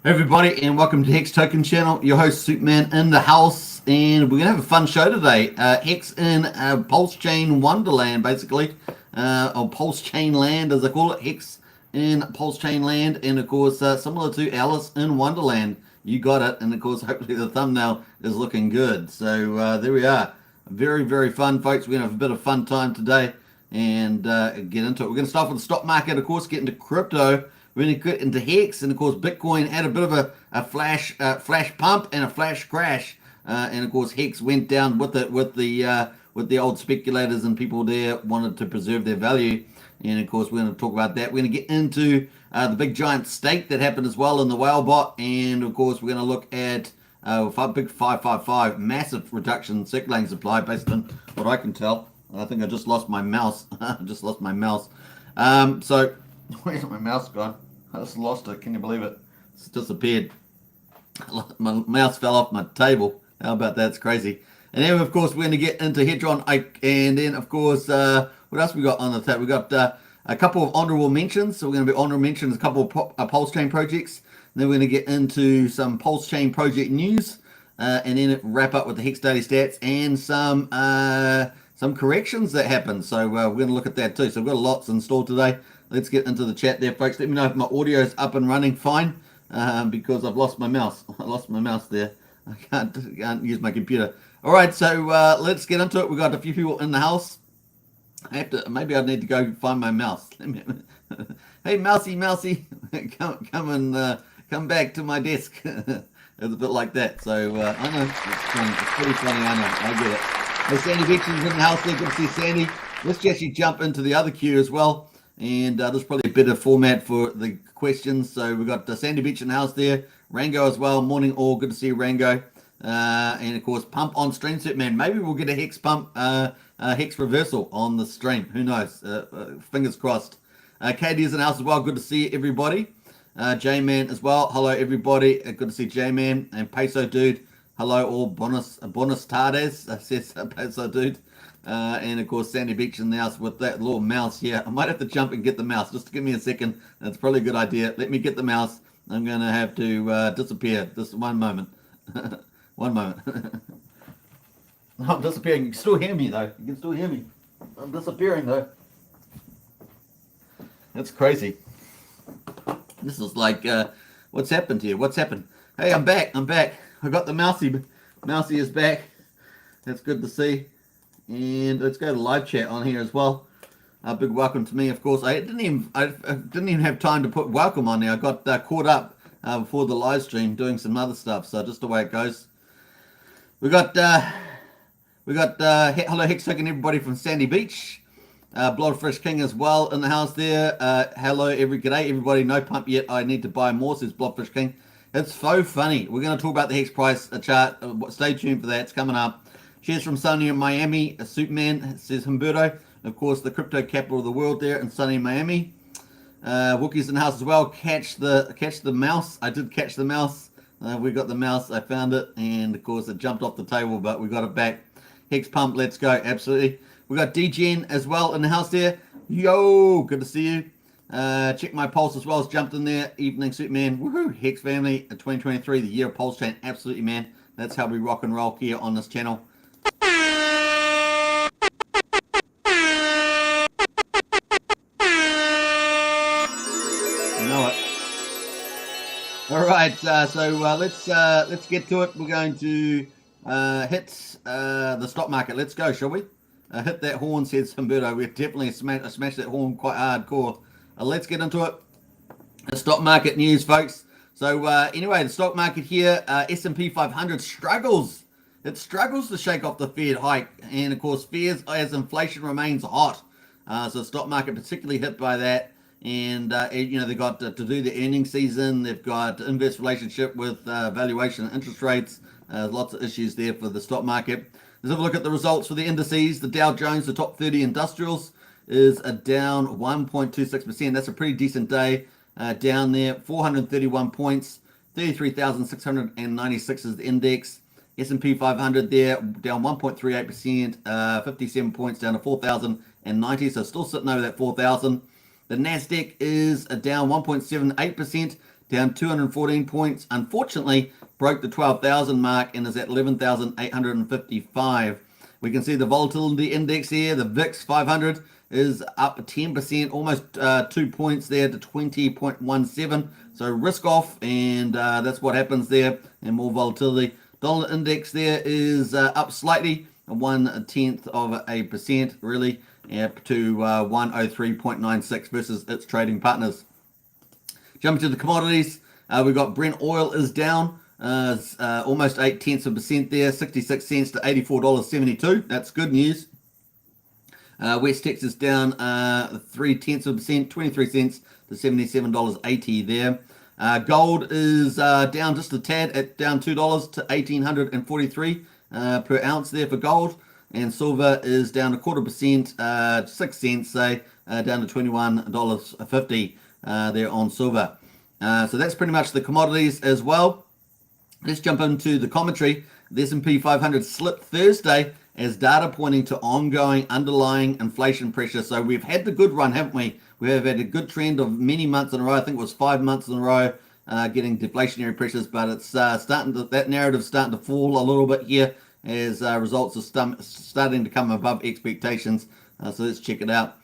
Everybody, and welcome to Hex Token Channel. Your host Superman in the house, and we're gonna have a fun show today. Hex in Pulsechain Wonderland, basically, or Pulsechainland as I call it. Hex in Pulsechainland, and of course, similar to Alice in Wonderland. You got it, and of course, hopefully the thumbnail is looking good. So there we are. Very, very fun, folks. We're gonna have a bit of fun time today, and get into it. We're gonna start with the stock market, of course, get into crypto. We're going to get into Hex, and of course, Bitcoin had a bit of a flash pump and a flash crash, and of course, Hex went down with it with the old speculators and people there wanted to preserve their value, and of course, we're going to talk about that. We're going to get into the big giant stake that happened as well in the whale bot, and of course, we're going to look at big 555 massive reduction in circulating supply based on what I can tell. I think I just lost my mouse. So. Where's my mouse gone? I just lost it. Can you believe it? It's disappeared. My mouse fell off my table. How about that? It's crazy. And then, of course, we're going to get into Hedron. And then, of course, what else we got on the tab? We got a couple of honorable mentions. So we're going to be honorable mentions a couple of Pulsechain projects. And then we're going to get into some Pulsechain project news. And then wrap up with the Hex Daily Stats and some corrections that happened. So we're going to look at that too. So we've got lots installed today. Let's get into the chat there, folks. Let me know if my audio is up and running fine, because I've lost my mouse. I lost my mouse there. I can't use my computer. All right, so let's get into it. We've got a few people in the house. Maybe I need to go find my mouse. Hey, mousy, come back to my desk. It's a bit like that. So I know it's pretty funny. I know. I get it. Hey, Sandy Beeching's in the house there. Good to see Sandy. Let's actually jump into the other queue as well. And there's probably a better format for the questions. So we've got Sandy Beach in the house there. Rango as well. Morning all. Good to see you, Rango. And of course, pump on stream, man. Maybe we'll get a hex pump, hex reversal on the stream. Who knows? Fingers crossed. Katie is in the house as well. Good to see everybody. J-Man as well. Hello, everybody. Good to see J-Man and Peso Dude. Hello, all. Bonus tardes, says Peso Dude. And of course, Sandy Beach in the house with that little mouse here. I might have to jump and get the mouse. Just give me a second. That's probably a good idea. Let me get the mouse. I'm going to have to disappear. Just one moment. One moment. I'm disappearing. You can still hear me, though. You can still hear me. I'm disappearing, though. That's crazy. This is like, what's happened here? What's happened? Hey, I'm back. I got the mousey. Mousey is back. That's good to see. And let's go to live chat on here as well. A big welcome to me, of course. I didn't even have time to put welcome on there. I got caught up before the live stream doing some other stuff. So just the way it goes. We got hello Hex Token, everybody from Sandy Beach. Bloodfresh King as well in the house there. Hello g'day everybody. No pump yet. I need to buy more, says Bloodfresh King. It's so funny. We're going to talk about the Hex price chart. Stay tuned for that. It's coming up. Cheers from sunny in Miami. Superman, says Humberto. Of course, the crypto capital of the world there in sunny Miami. Wookie's in the house as well. Catch the mouse. I did catch the mouse. We got the mouse. I found it. And, of course, it jumped off the table, but we got it back. Hex pump, let's go. Absolutely. We got DGN as well in the house there. Yo, good to see you. Check my pulse as well. It's jumped in there. Evening, Superman. Woohoo. Hex family. 2023, the year of Pulsechain. Absolutely, man. That's how we rock and roll here on this channel. All right, so let's get to it. We're going to hit the stock market. Let's go, shall we? Hit that horn, says Humberto. We've definitely smashed that horn quite hardcore. Let's get into it. The stock market news, folks. So anyway, the stock market here, S&P 500 struggles. It struggles to shake off the Fed hike, and of course, fears as inflation remains hot. So the stock market particularly hit by that. And they've got to do the earnings season. They've got inverse relationship with valuation and interest rates. Lots of issues there for the stock market. Let's have a look at the results for the indices. The Dow Jones, the top 30 industrials, is down 1.26%. That's a pretty decent day down there. 431 points, 33,696 is the index. S&P 500 there down 1.38%, 57 points down to 4,090. So still sitting over that 4,000. The Nasdaq is down 1.78%, down 214 points. Unfortunately, broke the 12,000 mark and is at 11,855. We can see the volatility index here. The VIX 500 is up 10%, almost 2 points there to 20.17. So risk off, and that's what happens there, and more volatility. Dollar index there is up slightly, 0.1% really, to 103.96 versus its trading partners. Jumping to the commodities, we've got Brent oil is down almost 0.8% there, 66 cents to $84.72. That's good news. West Texas down 0.3%, 23 cents to $77.80 there. Gold is down just a tad, at down $2 to $1,843 per ounce there for gold. And silver is down 0.25%, 6 cents, say, down to $21.50 there on silver. So that's pretty much the commodities as well. Let's jump into the commentary. The S&P 500 slipped Thursday as data pointing to ongoing underlying inflation pressure. So we've had the good run, haven't we? We have had a good trend of many months in a row. I think it was 5 months in a row getting deflationary pressures, but it's starting to, that narrative's starting to fall a little bit here as results are starting to come above expectations. So let's check it out.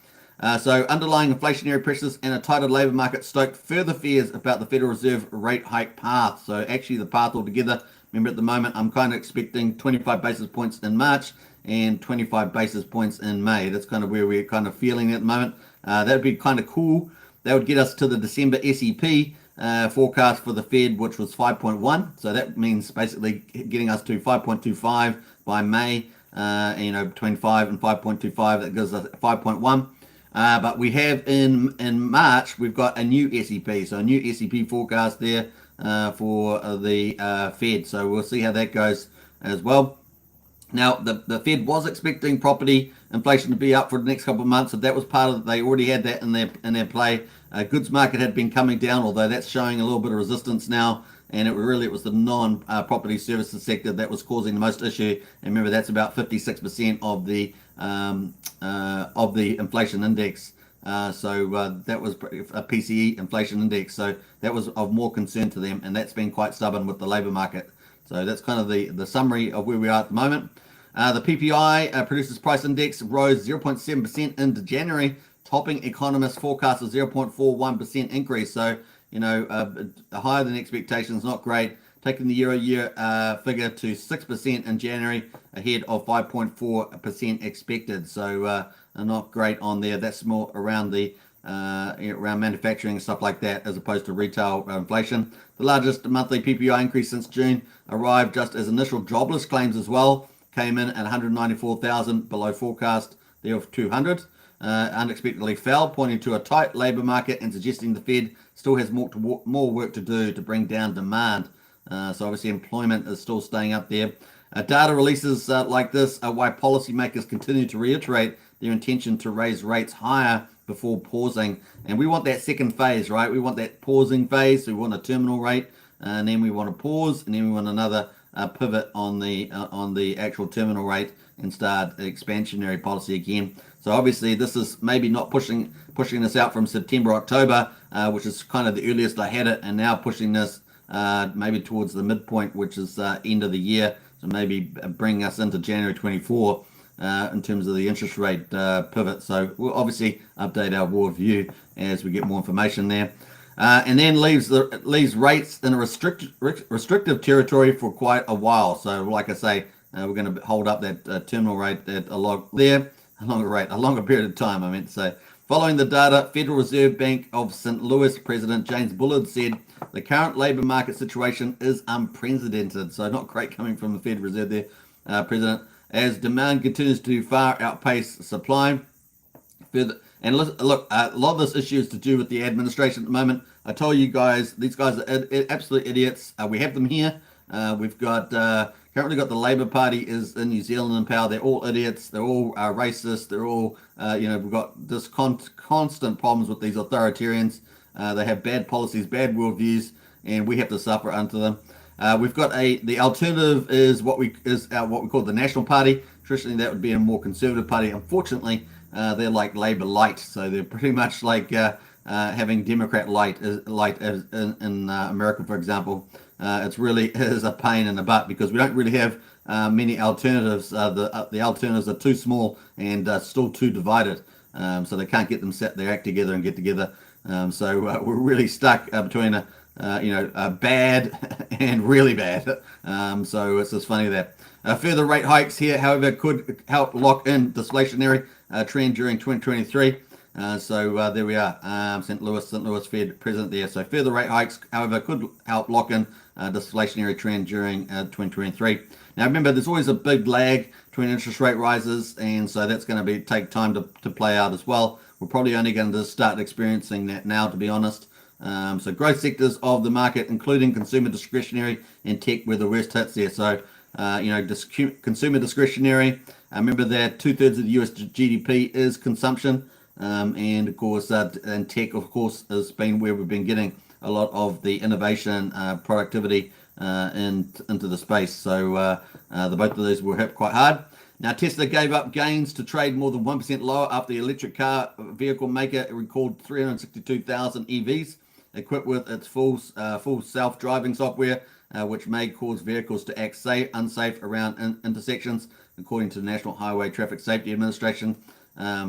So underlying inflationary pressures and a tighter labour market stoked further fears about the Federal Reserve rate hike path. So actually the path altogether, remember at the moment I'm kind of expecting 25 basis points in March and 25 basis points in May. That's kind of where we're kind of feeling at the moment. That would be kind of cool. That would get us to the December SEP forecast for the Fed, which was 5.1. So that means basically getting us to 5.25 by May. Between 5 and 5.25, that gives us 5.1. But we have in March, we've got a new SEP, so a new SEP forecast there for the Fed. So we'll see how that goes as well. Now, the Fed was expecting property inflation to be up for the next couple of months, so that was part of, they already had that in their play. Goods market had been coming down, although that's showing a little bit of resistance now, and it was the non-property services sector that was causing the most issue. And remember, that's about 56% of the inflation index. That was a PCE inflation index, so that was of more concern to them, and that's been quite stubborn with the labour market. So that's kind of the summary of where we are at the moment. The PPI, Producers Price Index, rose 0.7% into January, topping economists' forecast of 0.41% increase. So, higher than expectations, not great. Taking the year-on-year figure to 6% in January, ahead of 5.4% expected. So not great on there. That's more around around manufacturing and stuff like that, as opposed to retail inflation. The largest monthly PPI increase since June arrived just as initial jobless claims as well came in at 194,000, below forecast there of 200. Unexpectedly fell, pointing to a tight labour market and suggesting the Fed still has more work to do to bring down demand. So obviously employment is still staying up there. Data releases like this are why policymakers continue to reiterate their intention to raise rates higher before pausing. And we want that second phase, right? We want that pausing phase. We want a terminal rate, and then we want to pause, and then we want another pivot on the actual terminal rate and start expansionary policy again. So obviously this is maybe not pushing this out from September, October, which is kind of the earliest I had it, and now pushing this maybe towards the midpoint, which is end of the year. So maybe bring us into January 24 in terms of the interest rate pivot. So we'll obviously update our war view as we get more information there. And then leaves rates in a restrictive territory for quite a while. So like I say, we're going to hold up that terminal rate at a longer period of time, I meant to say. Following the data, Federal Reserve Bank of St. Louis President James Bullard said the current labour market situation is unprecedented. So not great coming from the Federal Reserve there, President, as demand continues to far outpace supply. And look, a lot of this issue is to do with the administration at the moment. I told you guys, these guys are absolute idiots. We have them here. We've got currently got the Labour Party is in New Zealand in power. They're all idiots. They're all racist. They're all, we've got this constant problems with these authoritarians. They have bad policies, bad worldviews, and we have to suffer under them. We've got the alternative is what we call the National Party. Traditionally, that would be a more conservative party. Unfortunately, they're like Labour light, so they're pretty much like having Democrat light as in America, for example. It's really is a pain in the butt because we don't really have many alternatives. The alternatives are too small and still too divided, so they can't get their act together and get together. So we're really stuck between a bad and really bad. So it's just funny that further rate hikes here, however, could help lock in deflationary trend during 2023. So there we are, St. Louis Fed president there. So further rate hikes, however, could help lock in deflationary trend during 2023. Now remember, there's always a big lag between interest rate rises, and so that's going to take time to play out as well. We're probably only going to start experiencing that now, to be honest. So growth sectors of the market, including consumer discretionary and tech, were the worst hits there. So consumer discretionary. Remember that 2/3 of the US GDP is consumption. And of course, and tech, of course, has been where we've been getting a lot of the innovation, productivity into the space. So both of those were hit quite hard. Now, Tesla gave up gains to trade more than 1% lower after the electric car vehicle maker recalled 362,000 EVs equipped with its full self-driving software, which may cause vehicles to act unsafe around intersections, according to the National Highway Traffic Safety Administration.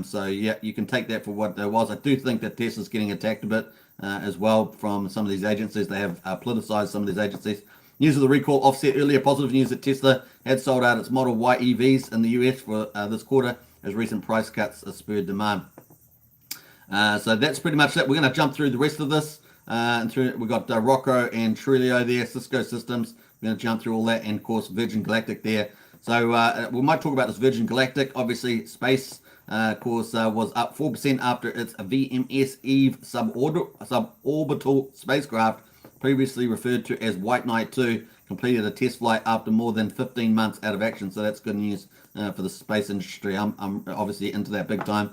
So yeah, you can take that for what there was. I do think that Tesla's getting attacked a bit as well from some of these agencies. They have politicized some of these agencies. News of the recall offset earlier positive news that Tesla had sold out its Model Y EVs in the US for this quarter as recent price cuts spurred demand. So that's pretty much it. We're going to jump through the rest of this. We've got Rocco and Trulio there, Cisco Systems. We're going to jump through all that, and of course Virgin Galactic there. So we might talk about this Virgin Galactic. Obviously, space, of course, was up 4% after its VMS Eve suborbital spacecraft, previously referred to as White Knight 2, completed a test flight after more than 15 months out of action. So that's good news for the space industry. I'm obviously into that big time,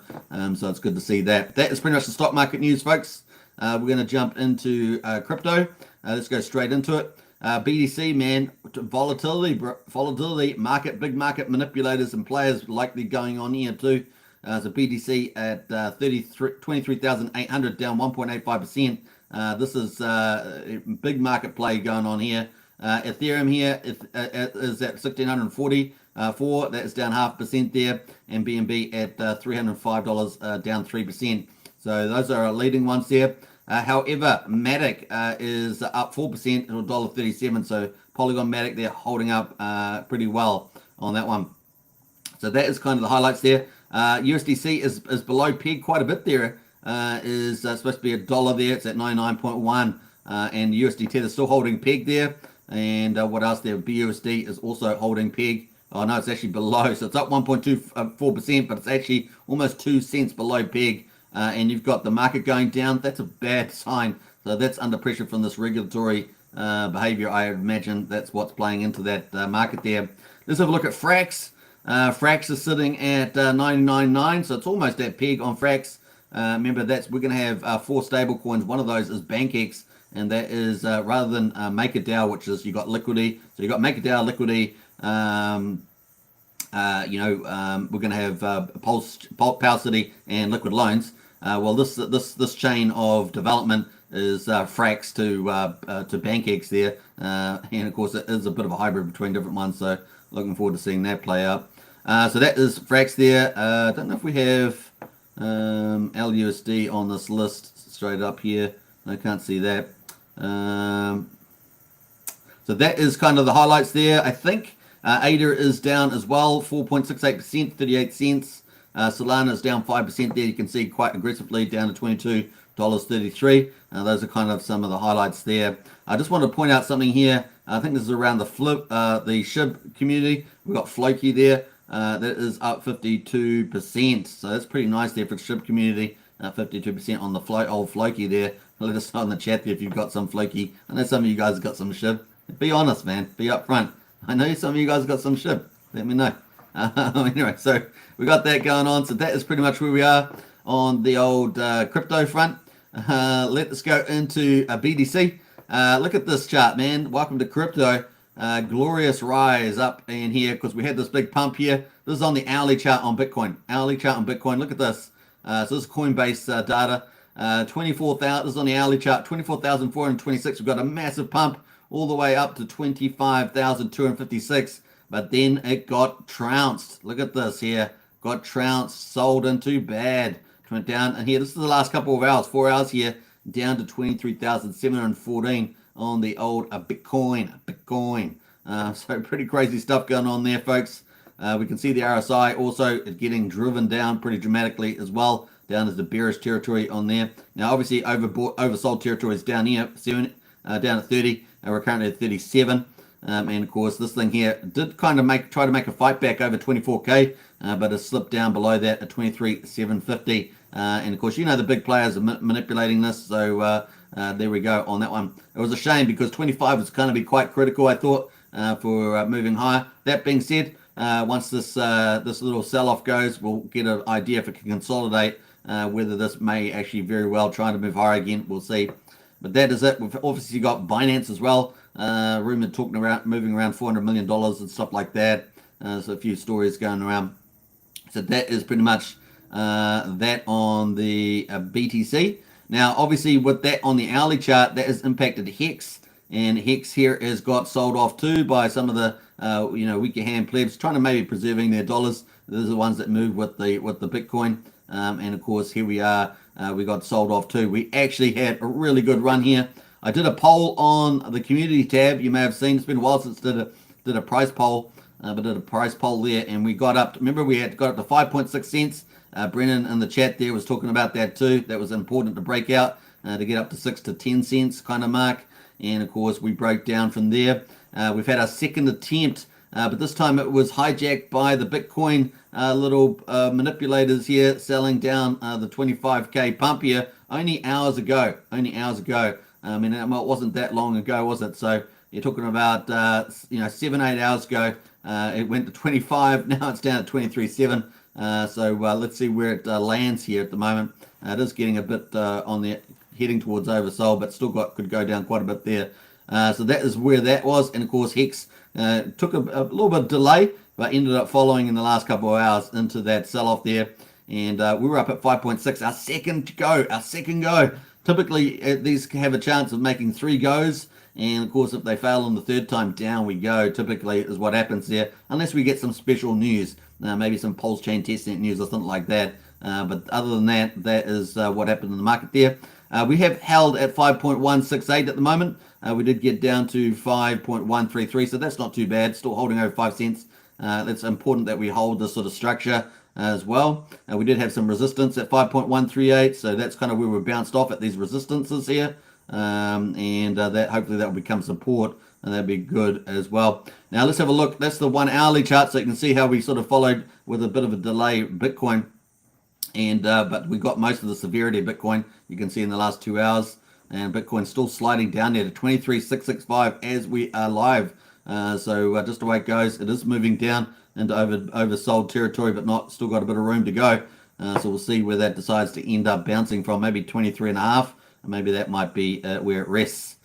so it's good to see that. That is pretty much the stock market news, folks. We're going to jump into crypto. Let's go straight into it. BTC, man, volatility, big market manipulators and players likely going on here too. So BTC at 23,800, down 1.85%. This is a big market play going on here. Ethereum here is at 1,644. That is down 0.5% there. And BNB at $305, down 3%. So those are our leading ones there. However, Matic is up 4% at $1.37. So Polygon Matic, they're holding up pretty well on that one. So that is kind of the highlights there. USDC is below peg quite a bit there. Is supposed to be $1 there. It's at 99.1. And USD Tether is still holding peg there. And what else there? BUSD is also holding peg. Oh no, it's actually below. So it's up 1.24%, but it's actually almost 2 cents below peg. And you've got the market going down. That's a bad sign. So that's under pressure from this regulatory behavior. I imagine that's what's playing into that market there. Let's have a look at Frax. Frax is sitting at 99.9, so it's almost at peg on Frax. Remember, we're going to have 4 stable coins. One of those is BankX, and that is rather than MakerDAO, which is you got Liquidity. So you got MakerDAO, Liquidity. We're going to have PulseChain and Liquid Loans. Well, this chain of development is Frax to BankX there, and of course it is a bit of a hybrid between different ones. So looking forward to seeing that play out. So that is Frax there. I don't know if we have LUSD on this list straight up here. I can't see that. So that is kind of the highlights there, I think. ADA is down as well, 4.68%, 38 cents. Solana is down 5% there. You can see quite aggressively down to $22.33. Those are kind of some of the highlights there. I just want to point out something here. I think this is around the SHIB community. We've got Floki there. That is up 52%. So that's pretty nice there for the SHIB community. 52% on the old Floki there. Let us know in the chat there if you've got some Floki. I know some of you guys have got some SHIB. Be honest, man. Be upfront. I know some of you guys have got some SHIB. Let me know. Anyway, so we got that going on. So that is pretty much where we are on the old crypto front. Let's go into BTC. Look at this chart, man. Welcome to crypto. Glorious rise up in here because we had this big pump here. This is on the hourly chart on Bitcoin. Hourly chart on Bitcoin. Look at this. So this is Coinbase data. 24,000 is on the hourly chart, 24,426. We've got a massive pump all the way up to 25,256, but then it got trounced. Look at this here, got trounced, sold into bad. It went down, and here, this is the last couple of hours, 4 hours here, down to 23,714 on the old Bitcoin. So pretty crazy stuff going on there, folks. We can see the RSI also getting driven down pretty dramatically as well, down as the bearish territory on there. Now, obviously, oversold territory is down here, down at 30. We're currently at 37. And of course, this thing here did kind of try to make a fight back over 24K, but it slipped down below that at 23,750. And of course, you know the big players are manipulating this, so there we go on that one. It was a shame because 25 was going to be quite critical, I thought, for moving higher. That being said, once this little sell-off goes, we'll get an idea if it can consolidate, whether this may actually very well try to move higher again. We'll see. But that is it. We've obviously got Binance as well. Rumored talking around moving around $400 million and stuff like that. So a few stories going around. So that is pretty much that on the BTC. Now, obviously, with that on the hourly chart, that has impacted Hex. And Hex here has got sold off too by some of the weaker hand plebs, trying to maybe preserving their dollars. Those are the ones that move with the Bitcoin. And of course, here we are. We got sold off too. We actually had a really good run here. I did a poll on the community tab. You may have seen, it's been a while since did a price poll, but did a price poll there, and we got up. Remember, we got up to 5.6 cents. Brennan in the chat there was talking about that too. That was important to break out to get up to 6 to 10 cents kind of mark. And of course, we broke down from there. We've had our second attempt, but this time it was hijacked by the Bitcoin little manipulators here, selling down the 25K pump here only hours ago. I mean, it wasn't that long ago, was it? So you're talking about 7-8 hours ago. It went to 25. Now it's down at 23.7. So let's see where it lands here at the moment. It is getting a bit on the heading towards oversold, but still could go down quite a bit there. So that is where that was. And of course, Hex took a little bit of delay, but ended up following in the last couple of hours into that sell-off there. And we were up at 5.6. Our second go. Typically, these have a chance of making 3 goes. And of course, if they fail on the third time, down we go. Typically is what happens there, unless we get some special news, maybe some Pulsechain testnet news or something like that. But other than that, that is what happened in the market there. We have held at 5.168 at the moment. We did get down to 5.133, so that's not too bad. Still holding over 5 cents. It's important that we hold this sort of structure as well. We did have some resistance at 5.138, so that's kind of where we bounced off at these resistances here. And that hopefully that will become support, and that'd be good as well. Now let's have a look. That's the 1 hourly chart, so you can see how we sort of followed with a bit of a delay Bitcoin, and but we got most of the severity of Bitcoin. You can see in the last 2 hours, and Bitcoin's still sliding down there to 23,665 as we are live. So just the way it goes, it is moving down into oversold territory, but still got a bit of room to go. So we'll see where that decides to end up bouncing from. Maybe 23.5. Maybe that might be where it rests.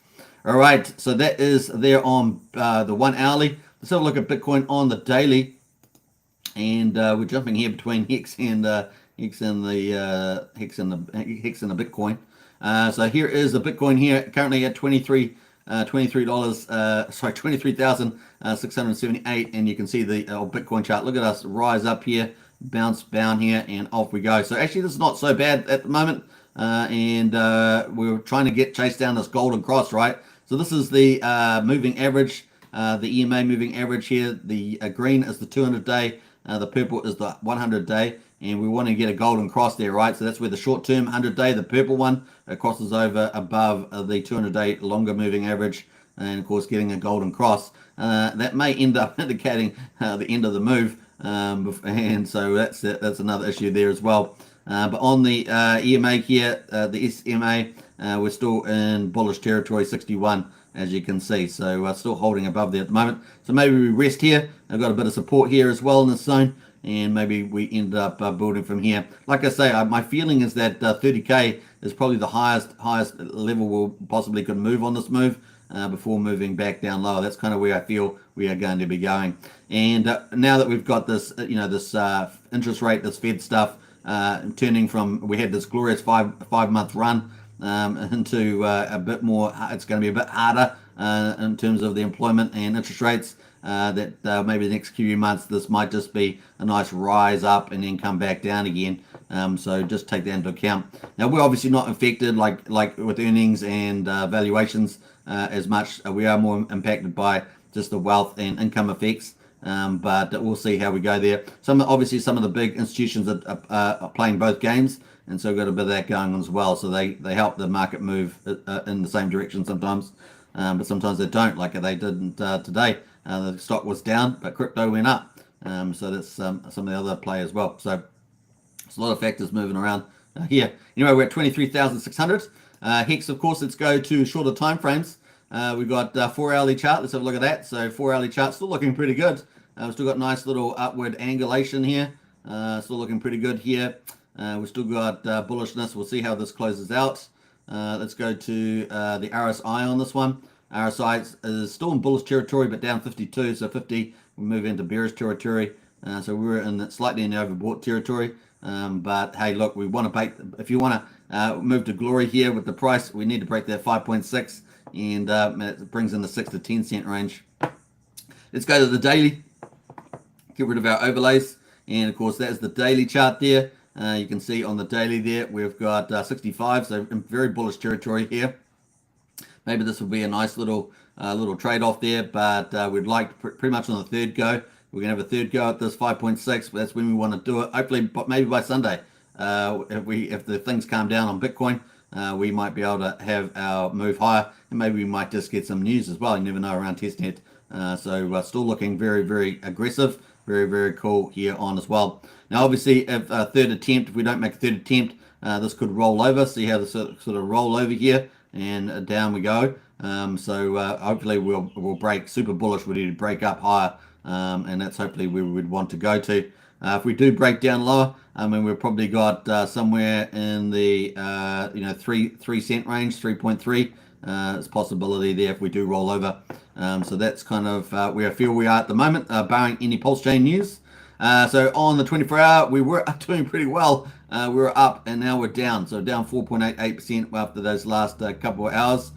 All right, so that is there on the 1 hourly. Let's have a look at Bitcoin on the daily, and we're jumping here between Hex and the Bitcoin. So here is the Bitcoin here, currently at $23,678, and you can see the Bitcoin chart. Look at us rise up here, bounce down here, and off we go. So actually, this is not so bad at the moment. And we're trying to chase down this golden cross, right? So this is the moving average, the EMA moving average here. The green is the 200-day, the purple is the 100-day, and we want to get a golden cross there, right? So that's where the short-term 100-day, the purple one, crosses over above the 200-day longer moving average, and of course getting a golden cross. That may end up indicating the end of the move, and so that's another issue there as well. But on the EMA here, the SMA, we're still in bullish territory, 61, as you can see. So still holding above there at the moment. So maybe we rest here. I've got a bit of support here as well in this zone, and maybe we end up building from here. Like I say, my feeling is that 30K is probably the highest level we'll possibly could move on this move before moving back down lower. That's kind of where I feel we are going to be going. And now that we've got this, this interest rate, this Fed stuff, turning from, we had this glorious five-month run into a bit more, it's going to be a bit harder in terms of the employment and interest rates. That maybe the next few months this might just be a nice rise up and then come back down again. So just take that into account. Now we're obviously not affected like with earnings and valuations as much. We are more impacted by just the wealth and income effects. But we'll see how we go there. Obviously some of the big institutions are playing both games, and so we've got a bit of that going on as well. So they help the market move in the same direction sometimes, but sometimes they don't, like they didn't today. The stock was down, but crypto went up. So that's some of the other play as well. So there's a lot of factors moving around here. Anyway, we're at 23,600. Hex, of course, let's go to shorter time frames. We've got 4-hourly chart. Let's have a look at that. So 4-hourly chart still looking pretty good. We've still got nice little upward angulation here. Still looking pretty good here. We've still got bullishness. We'll see how this closes out. Let's go to the RSI on this one. RSI is still in bullish territory, but down 52. So 50, we move into bearish territory. So we're slightly in the overbought territory. But hey, look, we want to break. If you want to move to glory here with the price, we need to break that 5.6, and it brings in the 6 to 10 cent range. Let's go to the daily. Get rid of our overlays, and of course that's the daily chart there. You can see on the daily there we've got 65, so in very bullish territory here. Maybe this will be a nice little trade-off there, but we'd like pretty much on the third go. We're going to have a third go at this 5.6. That's when we want to do it. Hopefully, maybe by Sunday. If the things calm down on Bitcoin, we might be able to have our move higher, and maybe we might just get some news as well. You never know around testnet. So still looking very, very aggressive. Very, very cool here on as well. Now, obviously, if we don't make a third attempt, this could roll over. See how this sort of roll over here, and down we go. So hopefully we'll break super bullish. We need to break up higher, and that's hopefully where we would want to go to. If we do break down lower, I mean, we've probably got somewhere in the 3 cent range, 3.3. It's a possibility there if we do roll over. So that's kind of where I feel we are at the moment, barring any Pulsechain news. So on the 24-hour, we were doing pretty well. We were up, and now we're down. So down 4.88% after those last couple of hours.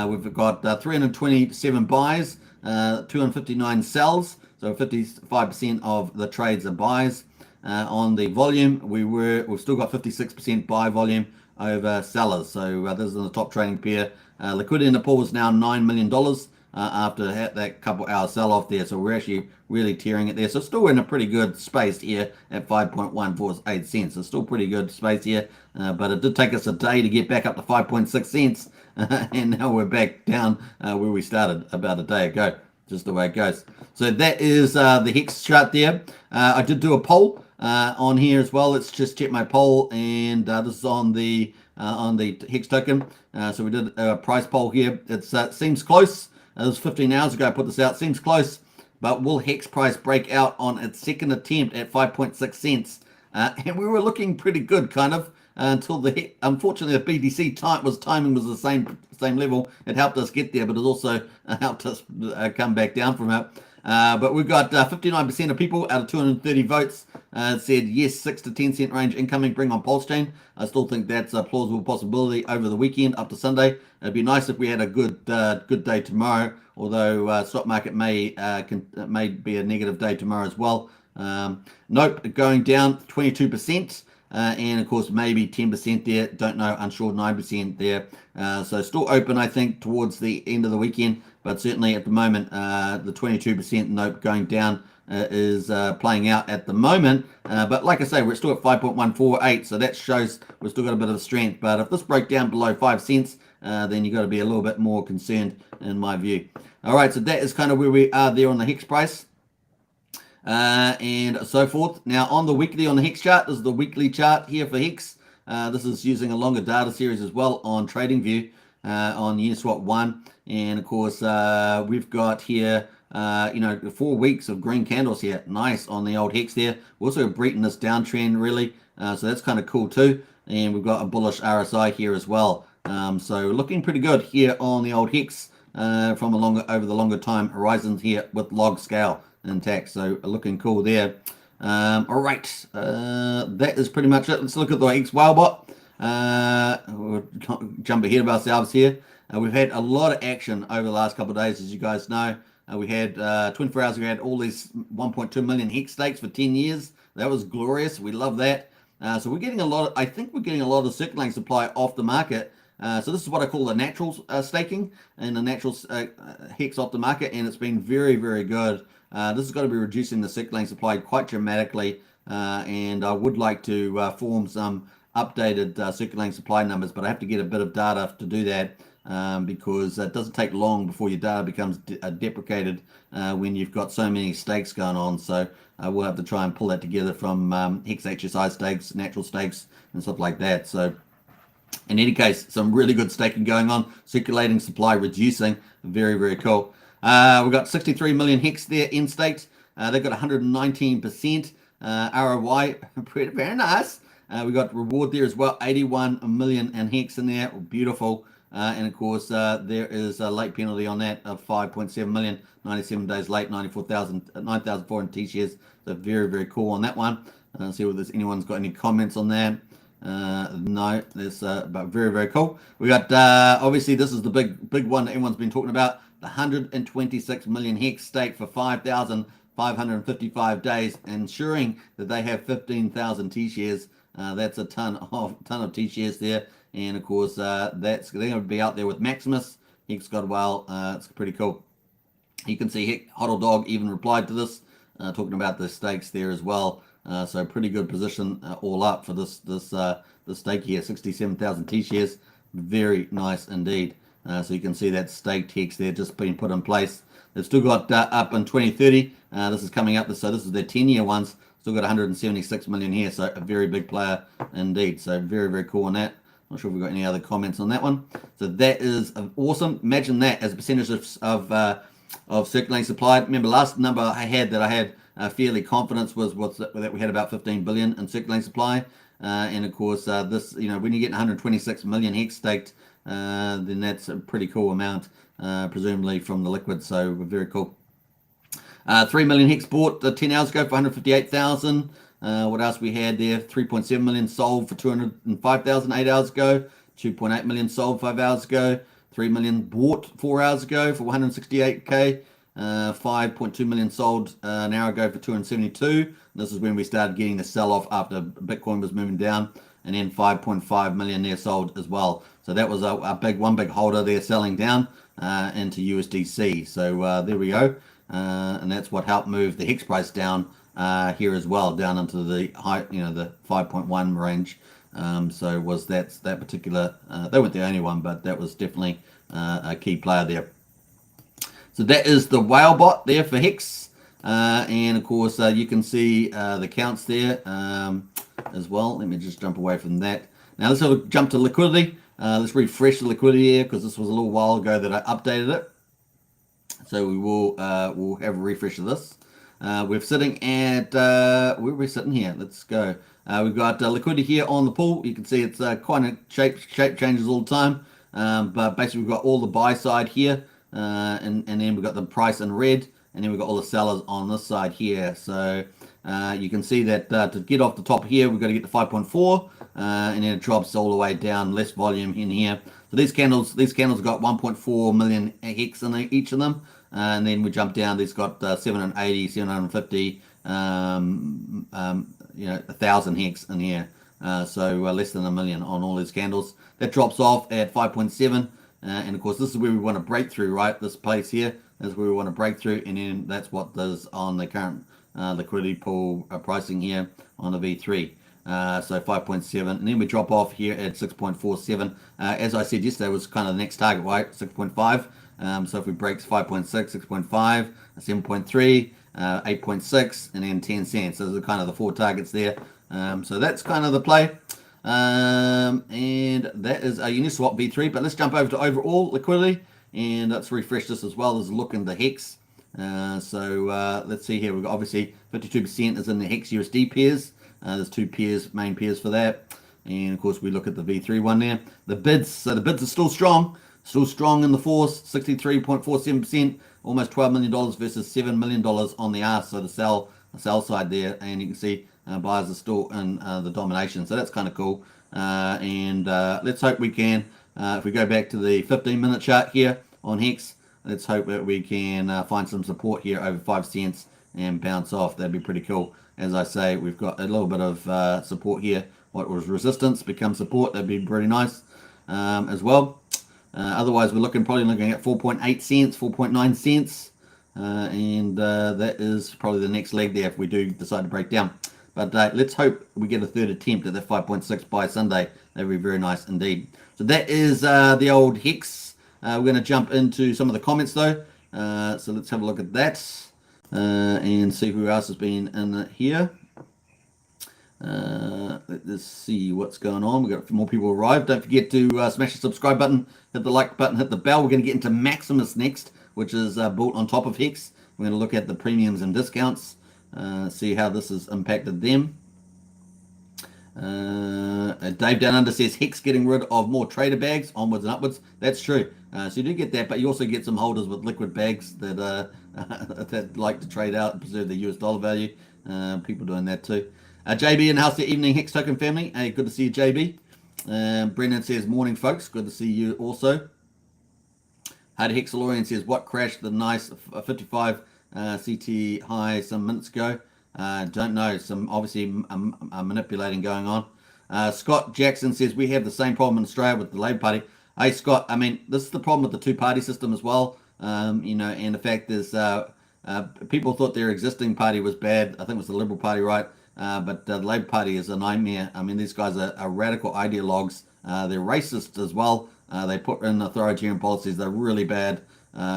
We've got 327 buys, 259 sells. So 55% of the trades are buys. On the volume, we've still got 56% buy volume over sellers. So this is in the top trading pair. Liquidity in the pool is now $9 million after that couple hour sell off there. So we're actually really tearing it there. So still in a pretty good space here at 5.148 cents. So still pretty good space here. But it did take us a day to get back up to 5.6 cents. And now we're back down where we started about a day ago. Just the way it goes. So that is the Hex chart there. I did do a poll on here as well. Let's just check my poll, and this is on the Hex token. So we did a price poll here. It seems close. It was 15 hours ago I put this out. Seems close, but will Hex price break out on its second attempt at 5.6 cents? And we were looking pretty good, kind of, until unfortunately the BTC timing was the same level. It helped us get there, but it also helped us come back down from it. But we've got 59% of people out of 230 votes said yes, 6 to 10 cent range incoming, bring on Pulsechain. I still think that's a plausible possibility over the weekend up to Sunday. It'd be nice if we had a good day tomorrow, although stock market may be a negative day tomorrow as well. Nope, going down 22%. And of course maybe 10% there, don't know, unsure, 9% there. So still open, I think, towards the end of the weekend, but certainly at the moment the 22% nope going down is playing out at the moment. But like I say, we're still at 5.148, so that shows we've still got a bit of strength. But if this broke down below 5 cents, then you've got to be a little bit more concerned in my view. All right, so that is kind of where we are there on the Hex price. And so forth. Now on the weekly on the Hex chart, this is the weekly chart here for Hex. This is using a longer data series as well on TradingView on Uniswap 1. And of course, we've got here, 4 weeks of green candles here. Nice on the old Hex there. We're also beaten this downtrend really. So that's kind of cool too. And we've got a bullish RSI here as well. So looking pretty good here on the old Hex from over the longer time horizons here with log scale intact. So looking cool there. All right, that is pretty much it. Let's look at the Hex Whalebot. We'll jump ahead of ourselves here. We've had a lot of action over the last couple of days, as you guys know. We had 24 hours ago, we had all these 1.2 million hex stakes for 10 years. That was glorious. We love that. So we're getting a lot. I think we're getting a lot of circulating supply off the market. So this is what I call the natural staking and the natural hex off the market, and it's been very, very good. This has got to be reducing the circulating supply quite dramatically, and I would like to form some updated circulating supply numbers, but I have to get a bit of data to do that. Because it doesn't take long before your data becomes deprecated when you've got so many stakes going on. So we'll have to try and pull that together from Hex HSI stakes, natural stakes, and stuff like that. So in any case, some really good staking going on, circulating supply reducing, very, very cool. We've got 63 million Hex there in stakes. They've got 119% ROI, very nice. We got reward there as well, 81 million in Hex in there, beautiful. And of course, there is a late penalty on that of 5.7 million, 97 days late, 9,400 T-shares. So very, very cool on that one. See if there's anyone's got any comments on that. No, there's but very, very cool. We got obviously this is the big one that everyone's been talking about. The 126 million Hex stake for 5,555 days, ensuring that they have 15,000 T-shares. That's a ton of T-shares there. And of course, they're going to be out there with Maximus. Hex got well. It's pretty cool. You can see Huddle Dog even replied to this, talking about the stakes there as well. So pretty good position all up for this stake here, 67,000 T-shares. Very nice indeed. So you can see that staked Hex there just being put in place. They've still got up in 2030. This is coming up. So this is their 10-year ones. Still got 176 million here. So a very big player indeed. So very, very cool on that. Not sure if we've got any other comments on that one. So that is awesome. Imagine that as a percentage of circulating supply. Remember, last number I had fairly confidence was that we had about 15 billion in circulating supply. And of course, this, when you get 126 million Hex staked, then that's a pretty cool amount, presumably from the liquid. So very cool. 3 million Hex bought 10 hours ago for 158,000. What else we had there? 3.7 million sold for 205,000 8 hours ago. 2.8 million sold 5 hours ago. 3 million bought 4 hours ago for 168k. 5.2 million sold an hour ago for 272. This is when we started getting the sell-off after Bitcoin was moving down. And then 5.5 million there sold as well. So that was one big holder there selling down into USDC. So there we go. And that's what helped move the Hex price down here as well, down into the high, the 5.1 range. So was that particular, they weren't the only one, but that was definitely a key player there. So that is the Whalebot there for Hex. And of course, you can see the counts there as well. Let me just jump away from that. Now let's have a jump to liquidity. Let's refresh the liquidity here because this was a little while ago that I updated it. So we will we'll have a refresh of this. We're sitting at, where are we sitting here? Let's go. We've got liquidity here on the pool. You can see it's quite a shape changes all the time. But basically we've got all the buy side here. And then we've got the price in red. And then we've got all the sellers on this side here. So you can see that to get off the top here, we've got to get to 5.4. And then it drops all the way down, less volume in here. So these candles have got 1.4 million Hex in each of them. And then we jump down, these got 780, 750, 1,000 Hex in here. So less than a million on all these candles. That drops off at 5.7. And of course, this is where we want to break through, right? This place here is where we want to break through. And then that's what does on the current liquidity pool pricing here on the V3. So 5.7, and then we drop off here at 6.47. As I said yesterday, was kind of the next target, right? 6.5. So if we break 5.6, 6.5, 7.3, 8.6, and then 10 cents. Those are kind of the four targets there. So that's kind of the play. And that is a Uniswap V3. But let's jump over to overall liquidity, and let's refresh this as well as look in the Hex. So let's see here. We've got obviously 52% is in the Hex USD pairs. There's two pairs, main pairs for that. And of course we look at the V3 one there. The bids, so the bids are still strong in the force, 63.47%, almost $12 million versus $7 million on the ask. So the sell sell side there, and you can see buyers are still in the domination. So that's kind of cool. And let's hope we can, if we go back to the 15-minute chart here on Hex, let's hope that we can find some support here over 5 cents and bounce off. That'd be pretty cool. As I say, we've got a little bit of support here. What was resistance becomes support. That'd be pretty nice as well. Otherwise, we're probably looking at 4.8 cents, 4.9 cents. And that is probably the next leg there if we do decide to break down. But let's hope we get a third attempt at that 5.6 by Sunday. That would be very nice indeed. So that is the old Hex. We're going to jump into some of the comments though. So let's have a look at that and see who else has been in here. Let's see what's going on. We've got more people arrived. Don't forget to smash the subscribe button, hit the like button, hit the bell. We're going to get into Maximus next, which is built on top of Hex. We're going to look at the premiums and discounts, see how this has impacted them. Dave Down Under says Hex getting rid of more trader bags onwards and upwards. That's true. So you do get that, but you also get some holders with liquid bags that that like to trade out and preserve the US dollar value. People doing that too. JB in the house, the evening Hex Token family. Hey, good to see you, JB. Brendan says morning, folks. Good to see you also. Hardy Hexalorian says what crashed the nice 55 CT high some minutes ago. Don't know. Some obviously manipulating going on. Scott Jackson says we have the same problem in Australia with the Labour Party. Hey Scott, I mean this is the problem with the two-party system as well. You know, and the fact is people thought their existing party was bad. I think it was the Liberal Party, right? But the Labour Party is a nightmare. I mean, these guys are radical ideologues. They're racist as well. They put in authoritarian policies. They're really bad.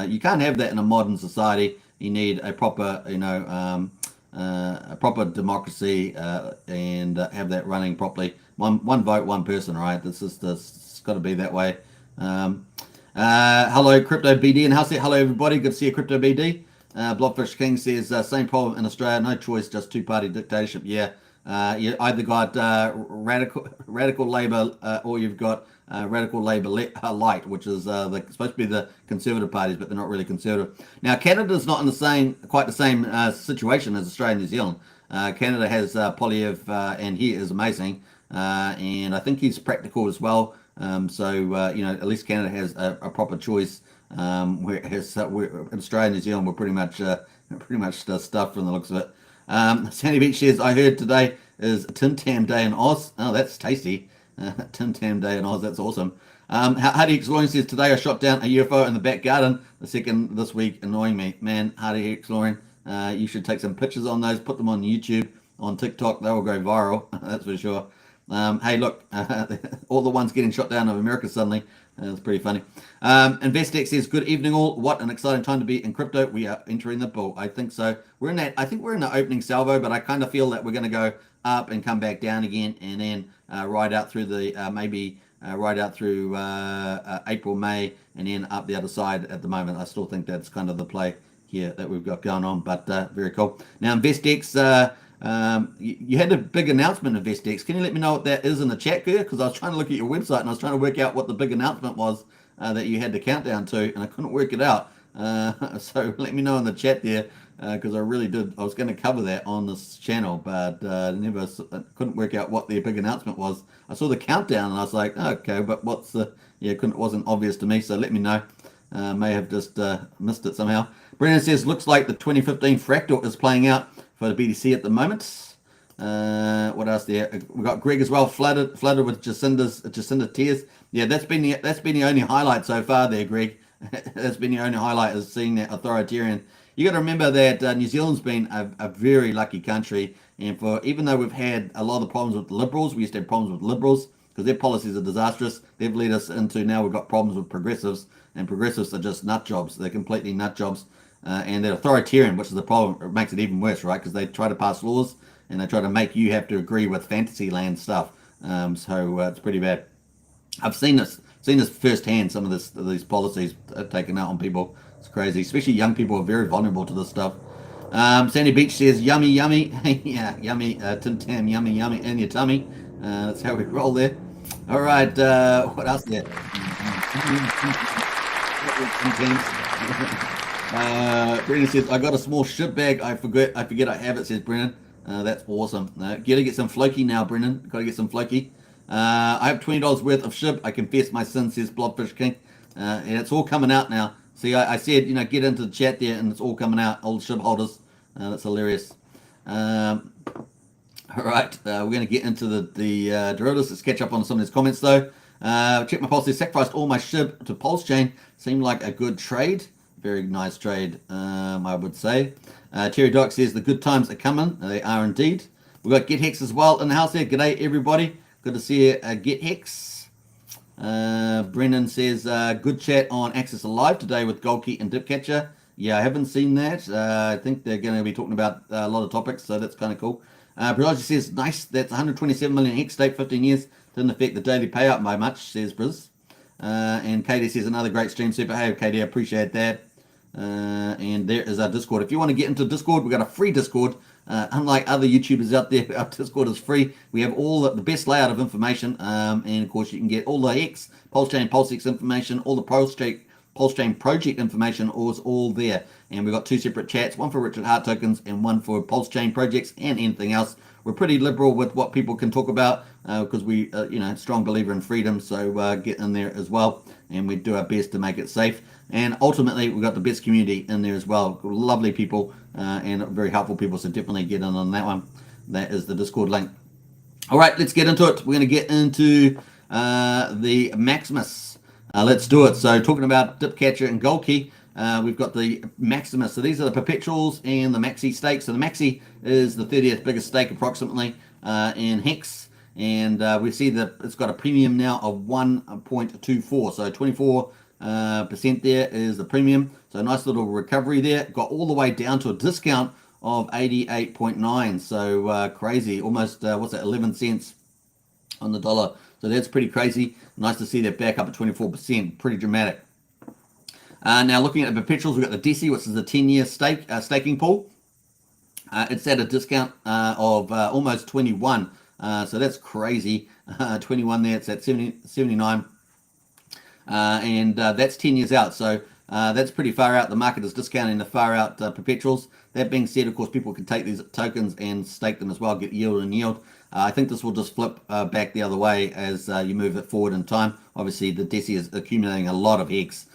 You can't have that in a modern society. You need a proper, you know, a proper democracy and have that running properly. One vote, one person, right? It's got to be that way. Hello, Crypto BD and house. Hello, everybody. Good to see you, Crypto BD. Blobfish King says same problem in Australia. No choice, just two-party dictatorship. Yeah, you either got radical Labor or you've got radical Labor light, which is supposed to be the conservative parties, but they're not really conservative. Now Canada's not in quite the same situation as Australia and New Zealand. Canada has Polyev, and he is amazing, and I think he's practical as well. So you know, at least Canada has a proper choice. Where in Australia and New Zealand we're pretty much stuffed from the looks of it. Sandy Beach says I heard today is Tim Tam Day in Oz. Oh, that's tasty. Tim Tam Day in Oz, that's awesome. Hardy Exploring says today I shot down a UFO in the back garden. The second this week, annoying me. Man, Hardy Exploring, you should take some pictures on those, put them on YouTube, on TikTok. They will go viral. That's for sure. Hey, look, all the ones getting shot down of America suddenly. That's pretty funny. InvestX says, good evening all. What an exciting time to be in crypto. We are entering the bull. I think so. I think we're in the opening salvo, but I kind of feel that we're going to go up and come back down again and then ride out through the, ride out through April, May, and then up the other side at the moment. I still think that's kind of the play here that we've got going on, but very cool. Now, InvestX, you had a big announcement of InvestX. Can you let me know what that is in the chat here? Because I was trying to look at your website and I was trying to work out what the big announcement was that you had the countdown to, and I couldn't work it out. So let me know in the chat there, because I really did. I was going to cover that on this channel, but couldn't work out what the big announcement was. I saw the countdown and I was like, oh, okay, but what's the? Yeah, it wasn't obvious to me. So let me know. May have just missed it somehow. Brennan says, looks like the 2015 fractal is playing out for the BTC at the moment. What else there? We got Greg as well, flooded with Jacinda tears. Yeah, that's been the only highlight so far there, Greg. That's been the only highlight, is seeing that authoritarian. You got to remember that New Zealand's been a very lucky country, and even though we've had a lot of problems with liberals, we used to have problems with liberals because their policies are disastrous. They've led us into, now we've got problems with progressives, and progressives are just nut jobs. They're completely nut jobs. And they're authoritarian, which is the problem. It makes it even worse, right? Because they try to pass laws and they try to make you have to agree with fantasy land stuff. So it's pretty bad. I've seen this firsthand. Some of these policies are taken out on people. It's crazy. Especially young people are very vulnerable to this stuff. Sandy Beach says, "Yummy, yummy, yeah, yummy, Tim Tam, yummy, yummy in your tummy." That's how we roll there. All right. What else there? Brennan says, I got a small ship bag. I forget I have it, says Brennan. That's awesome. Gotta get some floki now, Brennan. Gotta get some floki. I have $20 worth of ship. I confess my sin, says Blobfish King. And it's all coming out now. See, I said, get into the chat there, and it's all coming out. Old ship holders. That's hilarious. All right, we're going to get into the drills. Let's catch up on some of these comments, though. Check my pulse. Sacrificed all my SHIB to Pulsechain. Seemed like a good trade. Very nice trade, I would say. Terry Doc says the good times are coming. They are indeed. We've got Get Hex as well in the house there. G'day, everybody. Good to see you, Get Hex. Brennan says, good chat on Access Alive today with Goldkey and Dipcatcher. Yeah, I haven't seen that. I think they're going to be talking about a lot of topics, so that's kind of cool. Brizaji says, nice, that's 127 million Hex stake, 15 years. Didn't affect the daily payout by much, says Briz. And Katie says, another great stream, super. Hey, Katie, I appreciate that. And there is our Discord. If you want to get into Discord, we've got a free Discord. Unlike other YouTubers out there, our Discord is free. We have all the best layout of information. And of course, you can get all the Hex, Pulsechain, PulseX information, all the Pulsechain project information is all there. And we've got two separate chats, one for Richard Hart tokens and one for Pulsechain projects and anything else. We're pretty liberal with what people can talk about because we, strong believer in freedom. So get in there as well, and we do our best to make it safe. And ultimately, we've got the best community in there as well. Lovely people and very helpful people. So definitely get in on that one. That is the Discord link. All right, let's get into it. We're going to get into the Maximus. Let's do it. So talking about Dipcatcher and Goldkey, we've got the Maximus. So these are the perpetuals and the maxi stakes. So the maxi is the 30th biggest stake approximately in Hex. And we see that it's got a premium now of 1.24. So 24% there is the premium. So a nice little recovery there. Got all the way down to a discount of 88.9. So crazy. Almost, 11 cents on the dollar. So that's pretty crazy. Nice to see that back up at 24%. Pretty dramatic. Now looking at the perpetuals, we've got the DESI, which is the 10-year staking pool. It's at a discount of almost 21. So that's crazy. 21 there. It's at 79. And that's 10 years out. So that's pretty far out. The market is discounting the far out perpetuals. That being said, of course, people can take these tokens and stake them as well, get yield and yield. I think this will just flip back the other way as you move it forward in time. Obviously, the DESI is accumulating a lot of Hex.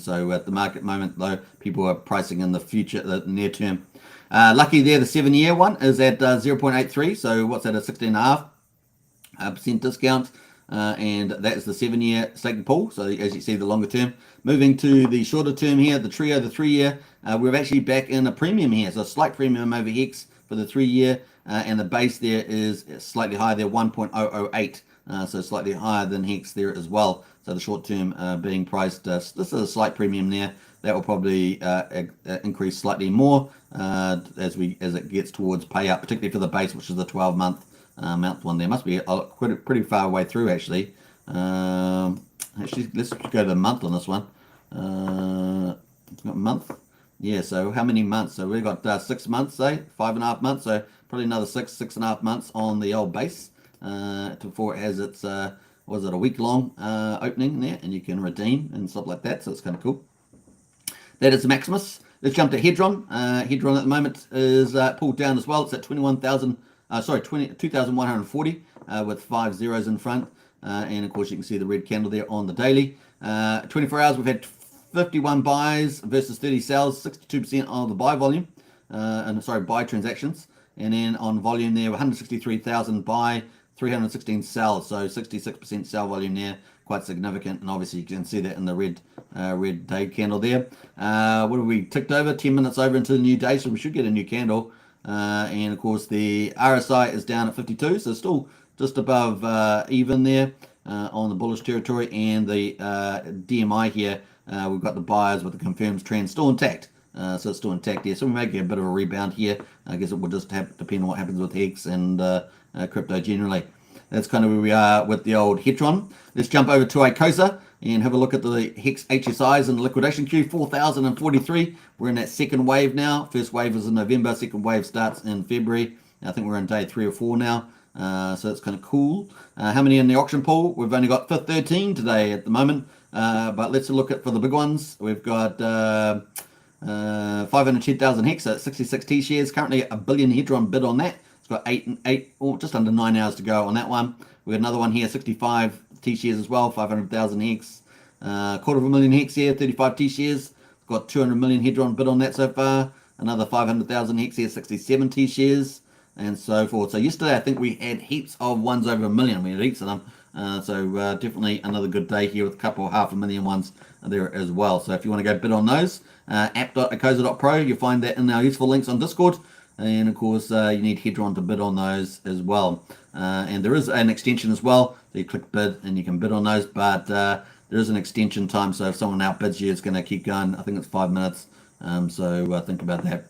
So at the market moment, though, people are pricing in the future, the near term. Lucky there, the 7-year one is at 0.83. So what's that, a 16.5% discount? And that is the 7-year staking pool. So as you see, the longer term. Moving to the shorter term here, the trio, the 3-year, we're actually back in a premium here. So a slight premium over Hex for the 3-year. And the base there is slightly higher there, 1.008. So slightly higher than Hex there as well. So the short term being priced, this is a slight premium there. That will probably increase slightly more as it gets towards payout, particularly for the base, which is the 12-month one. There must be pretty far away through actually. Actually, let's go to the month on this one. Month. Yeah, so how many months? So we've got 6 months, say 5.5 months. So probably another 6.5 months on the old base before it has its a week-long opening there, and you can redeem and stuff like that. So it's kind of cool. That is the Maximus. Let's jump to Hedron. Hedron at the moment is pulled down as well. It's at 2,140 with 5 zeros in front. And of course, you can see the red candle there on the daily. 24 hours, we've had 51 buys versus 30 sells, 62% of the buy volume. Buy transactions. And then on volume there, 163,000 buy, 316 sells. So 66% sell volume there, quite significant. And obviously you can see that in the red day candle there. What have we ticked over? 10 minutes over into the new day, so we should get a new candle. And of course the RSI is down at 52, so still just above even there on the bullish territory. And the DMI here, we've got the buyers with the confirmed trend still intact. So it's still intact here. So we may get a bit of a rebound here. I guess it will just depend on what happens with Hex and crypto generally. That's kind of where we are with the old Hedron. Let's jump over to Icosa and have a look at the Hex HSIs in the liquidation queue. 4,043. We're in that second wave now. First wave was in November. Second wave starts in February. I think we're in day 3 or 4 now. So it's kind of cool. How many in the auction pool? We've only got 13 today at the moment. But let's look at for the big ones. We've got 510,000 Hex, so 66 T shares. Currently a billion Hedron bid on that. It's got eight or just under 9 hours to go on that one. We got another one here, 65 T shares as well, 500,000 Hex. Quarter of a million Hex here, 35 T shares. Got 200 million Hedron bid on that so far. Another 500,000 Hex here, 67 T shares, and so forth. So yesterday I think we had heaps of ones over a million. We had heaps of them. So definitely another good day here with a couple of 500,000 ones there as well. So if you want to go bid on those, app.acosa.pro, you'll find that in our useful links on Discord. And of course, you need Hedron to bid on those as well. And there is an extension as well. So you click bid and you can bid on those. But there is an extension time. So if someone outbids you, it's going to keep going. I think it's 5 minutes. So think about that.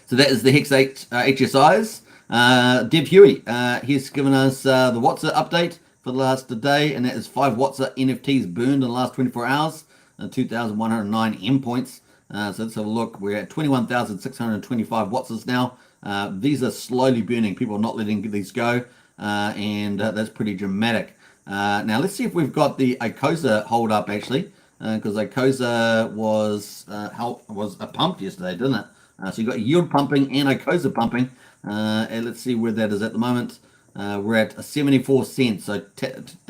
So that is the Hex 8 HSIs. Deb Huey, he's given us the WhatsApp update for the last day, and that is 5 WhatsApp NFTs burned in the last 24 hours, 2,109 endpoints. So let's have a look. We're at 21,625 WhatsApps now. These are slowly burning. People are not letting these go, and that's pretty dramatic. Now let's see if we've got the Acosa hold up actually, because Acosa was pumped yesterday, didn't it? So you got yield pumping and Acosa pumping. And let's see where that is at the moment. We're at 74 cents. So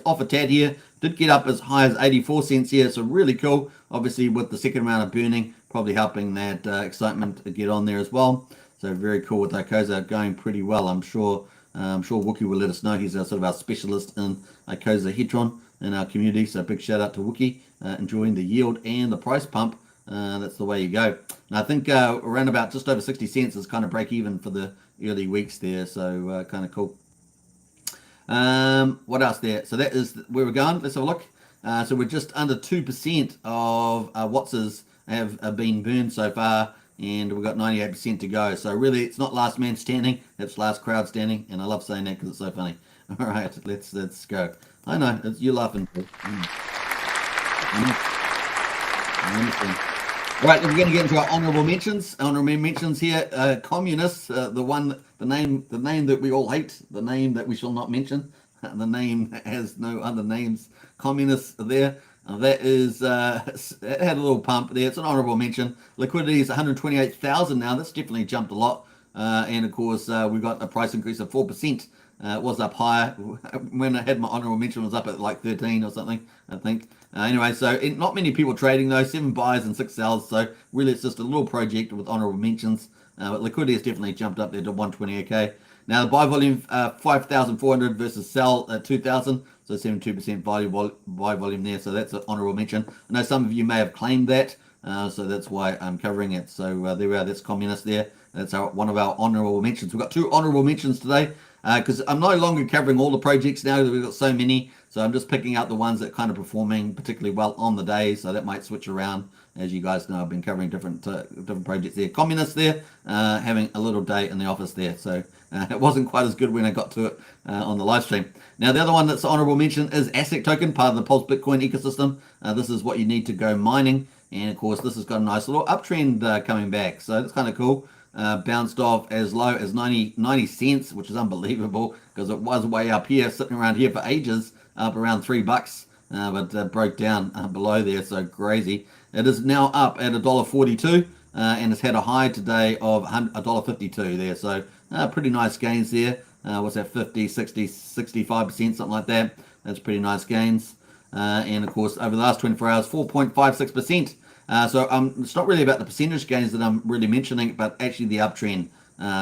off a tad here, did get up as high as 84 cents here. So really cool. Obviously with the second round of burning, probably helping that excitement get on there as well. So very cool with Acosa going pretty well. I'm sure Wookie will let us know. He's sort of our specialist in Acosa Hedron in our community. So big shout out to Wookie, enjoying the yield and the price pump. That's the way you go. And I think around about just over 60 cents is kind of break even for the early weeks there. So kind of cool. What else there? So that is where we're going. Let's have a look. So we're just under 2% of Watsas have been burned so far, and we've got 98% to go. So really, it's not last man standing, it's last crowd standing, and I love saying that because it's so funny. All right, let's go. I know you're laughing. All right, we're going to get into our honourable mentions. Honourable mentions here. Communists, the name that we all hate, the name that we shall not mention. The name has no other names. Communists there. That is, it had a little pump there. It's an honourable mention. Liquidity is 128,000 now. That's definitely jumped a lot. And of course, we've got a price increase of 4%. It was up higher. When I had my honourable mention, it was up at like 13 or something, I think. Anyway, so not many people trading though, 7 buys and 6 sells. So really it's just a little project with honourable mentions. But liquidity has definitely jumped up there to 120k. Now the buy volume 5,400 versus sell at 2,000. So 72% buy volume there. So that's an honourable mention. I know some of you may have claimed that. So that's why I'm covering it. So there we are. That's communist there. That's one of our honourable mentions. We've got 2 honourable mentions today. Because I'm no longer covering all the projects now that we've got so many. So I'm just picking out the ones that are kind of performing particularly well on the day. So that might switch around. As you guys know, I've been covering different projects there. Communists there, having a little day in the office there. So it wasn't quite as good when I got to it on the live stream. Now, the other one that's honorable mention is Asset Token, part of the Pulse Bitcoin ecosystem. This is what you need to go mining. And of course, this has got a nice little uptrend coming back. So that's kind of cool. Bounced off as low as 90 cents, which is unbelievable because it was way up here, sitting around here for ages, up around $3, but broke down below there, so crazy. It is now up at $1.42, and it's had a high today of $1.52 there, so pretty nice gains there. What's that, 50, 60, 65%, something like that. That's pretty nice gains. And of course, over the last 24 hours, 4.56%. So it's not really about the percentage gains that I'm really mentioning, but actually the uptrend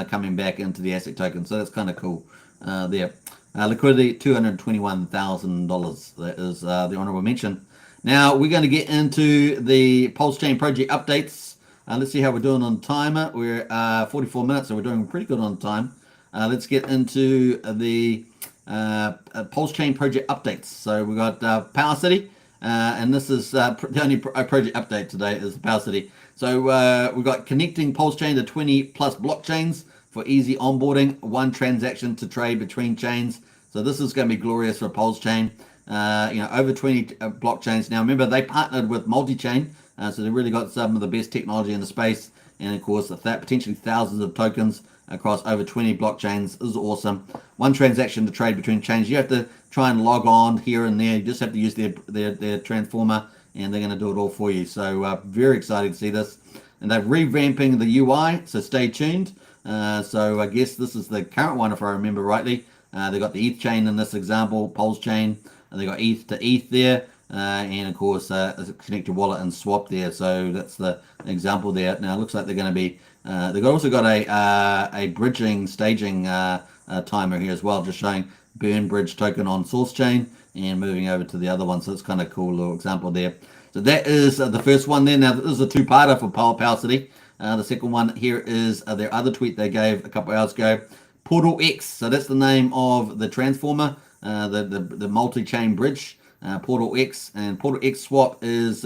coming back into the asset token. So that's kind of cool there. Liquidity, $221,000. That is the honorable mention. Now we're going to get into the Pulsechain project updates. Let's see how we're doing on timer. We're 44 minutes, so we're doing pretty good on time. Let's get into the Pulsechain project updates. So we've got Power City. And this is the only project update today is Power City. So we've got connecting Pulsechain to 20 plus blockchains for easy onboarding, 1 transaction to trade between chains. So this is going to be glorious for Pulsechain. Over 20 blockchains. Now remember, they partnered with multi-chain, so they really got some of the best technology in the space. And of course, potentially thousands of tokens across over 20 blockchains is awesome. 1 transaction to trade between chains. You have to try and log on here and there. You just have to use their transformer, and they're going to do it all for you. So very excited to see this. and they're revamping the UI, so stay tuned. So I guess this is the current one, if I remember rightly. They've got the ETH chain in this example, Pulsechain, and they've got ETH to ETH there, and of course connect your wallet and swap there. So that's the example there. Now it looks like they're going to be, they've also got a bridging staging timer here as well, just showing burn bridge token on source chain and moving over to the other one. So it's kind of cool little example there. So that is the first one there. Now this is a two-parter for Power City. The second one here is their other tweet they gave a couple hours ago. Portal X, so that's the name of the transformer, the multi-chain bridge, Portal X, and Portal X swap is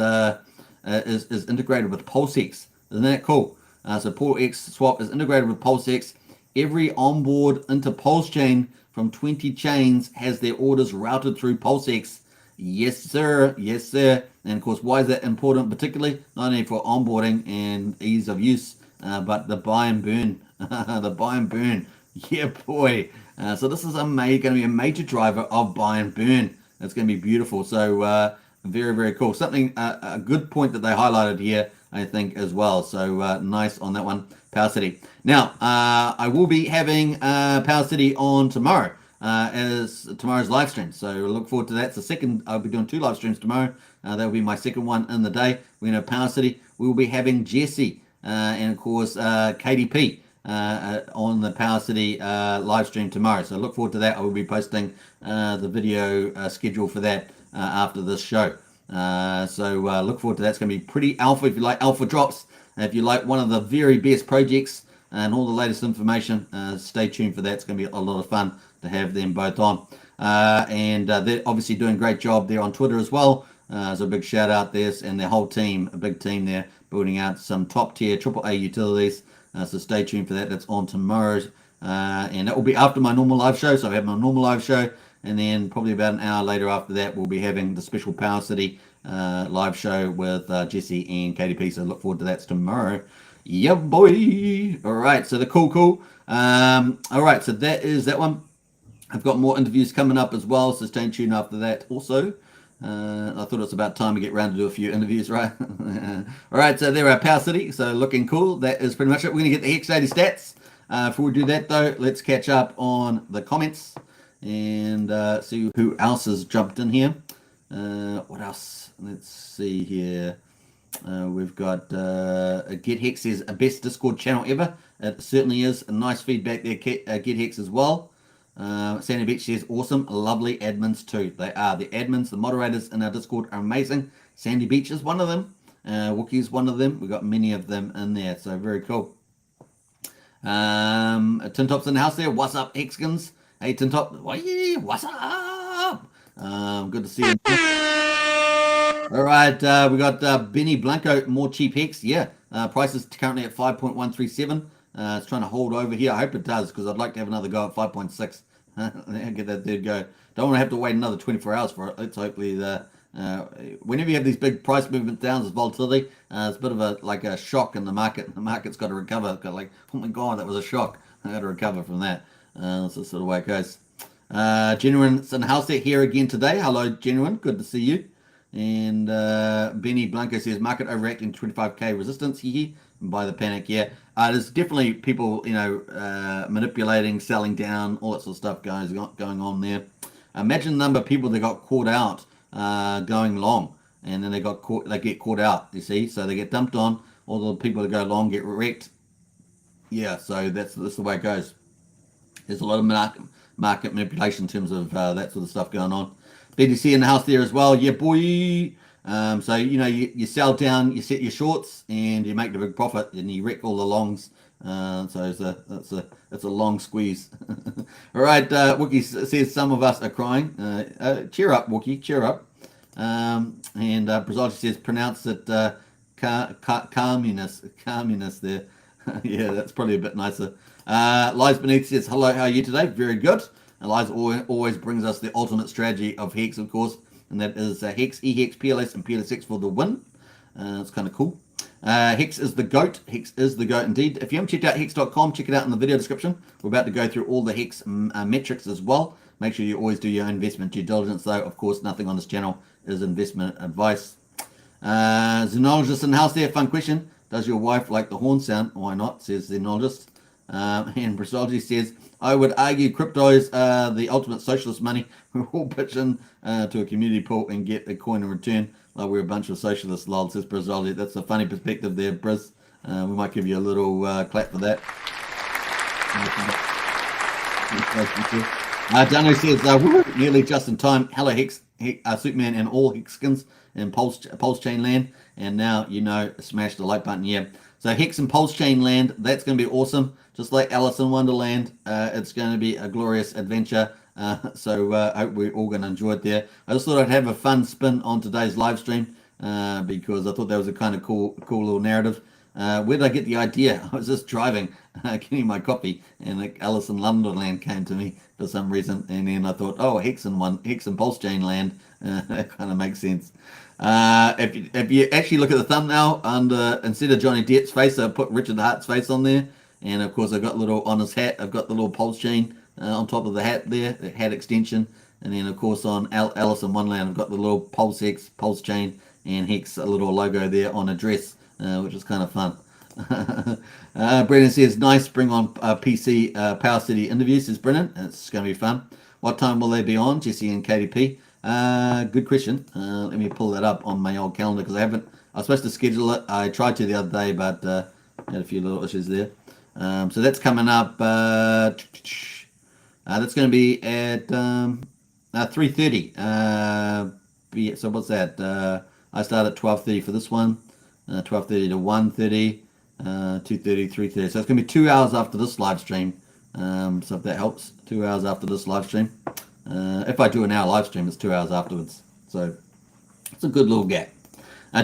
integrated with PulseX. Isn't that cool? So Portal X swap is integrated with PulseX. Every onboard into Pulsechain from 20 chains has their orders routed through PulseX. Yes, sir. Yes, sir. And of course, why is that important? Particularly not only for onboarding and ease of use, but the buy and burn, the buy and burn. Yeah, boy. So this is going to be a major driver of buy and burn. It's going to be beautiful. So very, very cool. Something, a good point that they highlighted here, I think, as well. So nice on that one, Power City. Now, I will be having Power City on tomorrow as tomorrow's live stream. So look forward to that. It's the second. I'll be doing 2 live streams tomorrow. That will be my second one in the day. We're going to have Power City. We will be having Jesse and, of course, KDP. On the Power City live stream tomorrow. So look forward to that. I will be posting the video schedule for that after this show. So look forward to that. It's going to be pretty alpha if you like alpha drops. If you like one of the very best projects and all the latest information, stay tuned for that. It's going to be a lot of fun to have them both on. And they're obviously doing a great job there on Twitter as well. So a big shout out there, and their whole team, a big team there, building out some top tier AAA utilities. So stay tuned for that. That's on tomorrow. And that will be after my normal live show. So I have my normal live show. And then probably about an hour later after that, we'll be having the special Power City live show with Jesse and KDP. So look forward to that tomorrow. Yeah, boy. All right. So the cool. All right. So that is that one. I've got more interviews coming up as well. So stay tuned after that also. I thought it was about time to get around to do a few interviews, right? All right, so there are Power City. So looking cool. That is pretty much it. We're going to get the Hex Daily stats. Before we do that, though, let's catch up on the comments and see who else has jumped in here. What else? Let's see here. We've got Get Hex says, a best Discord channel ever. It certainly is. A nice feedback there, Get Hex as well. Sandy Beach says, awesome, lovely admins too. They are. The admins, the moderators in our Discord are amazing. Sandy Beach is one of them. Wookie is one of them. We've got many of them in there, so very cool. Tin Top's in the house there. What's up, Hexkins? Hey, Tin Top. What's up? Good to see you. All right, we got Benny Blanco, more cheap Hex. Yeah, price is currently at 5.137. It's trying to hold over here. I hope it does, because I'd like to have another go at 5.6. Get that third go. Don't want to have to wait another 24 hours for it. Let's hopefully whenever you have these big price movements down, there's volatility. It's a bit of a shock in the market. The market's got to recover. Got like, oh my god, that was a shock. I got to recover from that. That's the sort of way it goes. Genuine's in the house here again today. Hello, Genuine. Good to see you. And Benny Blanco says, market overreacting 25k resistance. Hee by the panic. Yeah, there's definitely people, manipulating, selling down, all that sort of stuff going on there. Imagine the number of people that got caught out going long, and then they get caught out. You see, so they get dumped on. All the people that go long get wrecked. Yeah, so that's the way it goes. There's a lot of market manipulation in terms of that sort of stuff going on. BDC in the house there as well. Yeah, boy. So, you sell down, you set your shorts, and you make the big profit, and you wreck all the longs. So it's a long squeeze. All right, Wookie says some of us are crying. Cheer up, Wookie, cheer up. And Brazotti says, pronounce it calminess there. Yeah, that's probably a bit nicer. Lies Beneath says, hello, how are you today? Very good. And Lies always brings us the ultimate strategy of Hex, of course, and that is Hex, EHEX, PLS, and PLSX for the win. It's kind of cool. Hex is the GOAT. Hex is the GOAT indeed. If you haven't checked out hex.com, check it out in the video description. We're about to go through all the Hex metrics as well. Make sure you always do your investment due diligence, though. Of course, nothing on this channel is investment advice. Xenologist in the house there. Fun question. Does your wife like the horn sound? Why not, says the knowledgeist. And Brasology says, I would argue crypto is the ultimate socialist money. We're all pitch in to a community pool and get a coin in return. Like we're a bunch of socialists, lol, says Brasology. That's a funny perspective there, Briz. We might give you a little clap for that. Dano says, nearly just in time. Hello, Hex, Superman and all Hexkins in Pulsechainland. And now, smash the like button. Yeah. So Hex and Pulsechainland, that's going to be awesome. Just like Alice in Wonderland, it's going to be a glorious adventure. So I hope we're all going to enjoy it there. I just thought I'd have a fun spin on today's live stream because I thought that was a kind of cool little narrative. Where did I get the idea? I was just driving, getting my coffee, and like Alice in Wonderland came to me for some reason, and then I thought, oh, Hex and Pulsechainland, that kind of makes sense. If you actually look at the thumbnail, instead of Johnny Depp's face, I put Richard Hart's face on there, and of course I've got on his hat, I've got the little Pulsechain on top of the hat there, the hat extension, and then of course on Alice in Wonderland, I've got the little Pulsechain, and Hex, a little logo there on a dress. Which is kind of fun. Brennan says, nice, bring on PC Power City interviews, says Brennan. It's going to be fun. What time will they be on, Jesse and KDP? Good question. Let me pull that up on my old calendar because I was supposed to schedule it. I tried to the other day, but had a few little issues there. So that's coming up. That's going to be at 3:30. So what's that? I start at 12:30 for this one. 12:30 to 1:30, 2:30, 3:30. So it's going to be 2 hours after this live stream. So if that helps, 2 hours after this live stream. If I do an hour live stream, it's 2 hours afterwards. So it's a good little gap.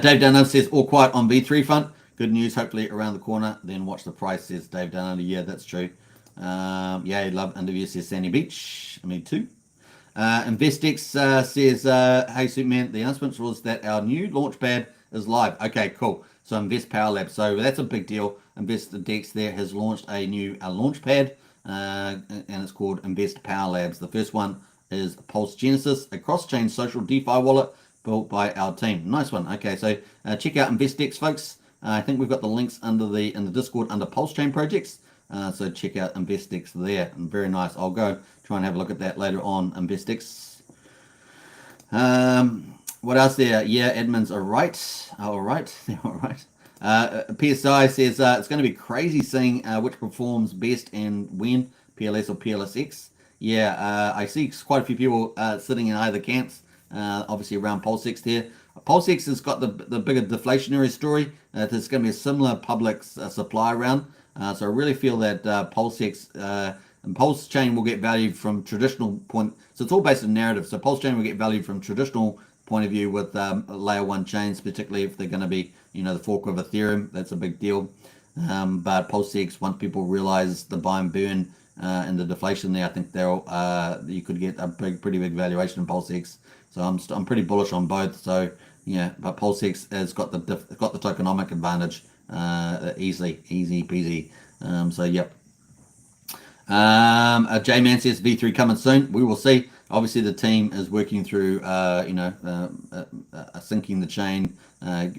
Dave Dunno says, all quiet on V3 front. Good news, hopefully around the corner. Then watch the price, says Dave Dunno. Yeah, that's true. Yeah, love interviews, says Sandy Beach. Me too. InvestX says, hey Superman, the announcement was that our new launchpad is live. Okay, cool. So Invest Power Lab. So that's a big deal. InvestDex there has launched a new launchpad, and it's called Invest Power Labs. The first one is Pulse Genesis, a cross-chain social DeFi wallet built by our team. Nice one. Okay, so check out InvestDex, folks. I think we've got the links in the Discord under Pulsechain projects. So check out InvestDex there. And very nice. I'll go try and have a look at that later on. InvestDex. What else there? Yeah, admins are right. All right. They're all right. PSI says it's going to be crazy seeing which performs best and when, PLS or PLSX. Yeah, I see quite a few people sitting in either camps, obviously around PulseX here. PulseX has got the bigger deflationary story. There's going to be a similar public supply around. So I really feel that PulseX and Pulsechain will get valued from traditional point. So it's all based on narrative. So Pulsechain will get valued from traditional point of view with layer one chains, particularly if they're going to be, the fork of Ethereum. That's a big deal. But PulseX, once people realize the buy and burn and the deflation there, I think you could get a pretty big valuation in PulseX. So I'm pretty bullish on both. So yeah, but PulseX has got the tokenomic advantage easy peasy. So yep. J-Man says V3 coming soon. We will see. Obviously, the team is working through, syncing the chain,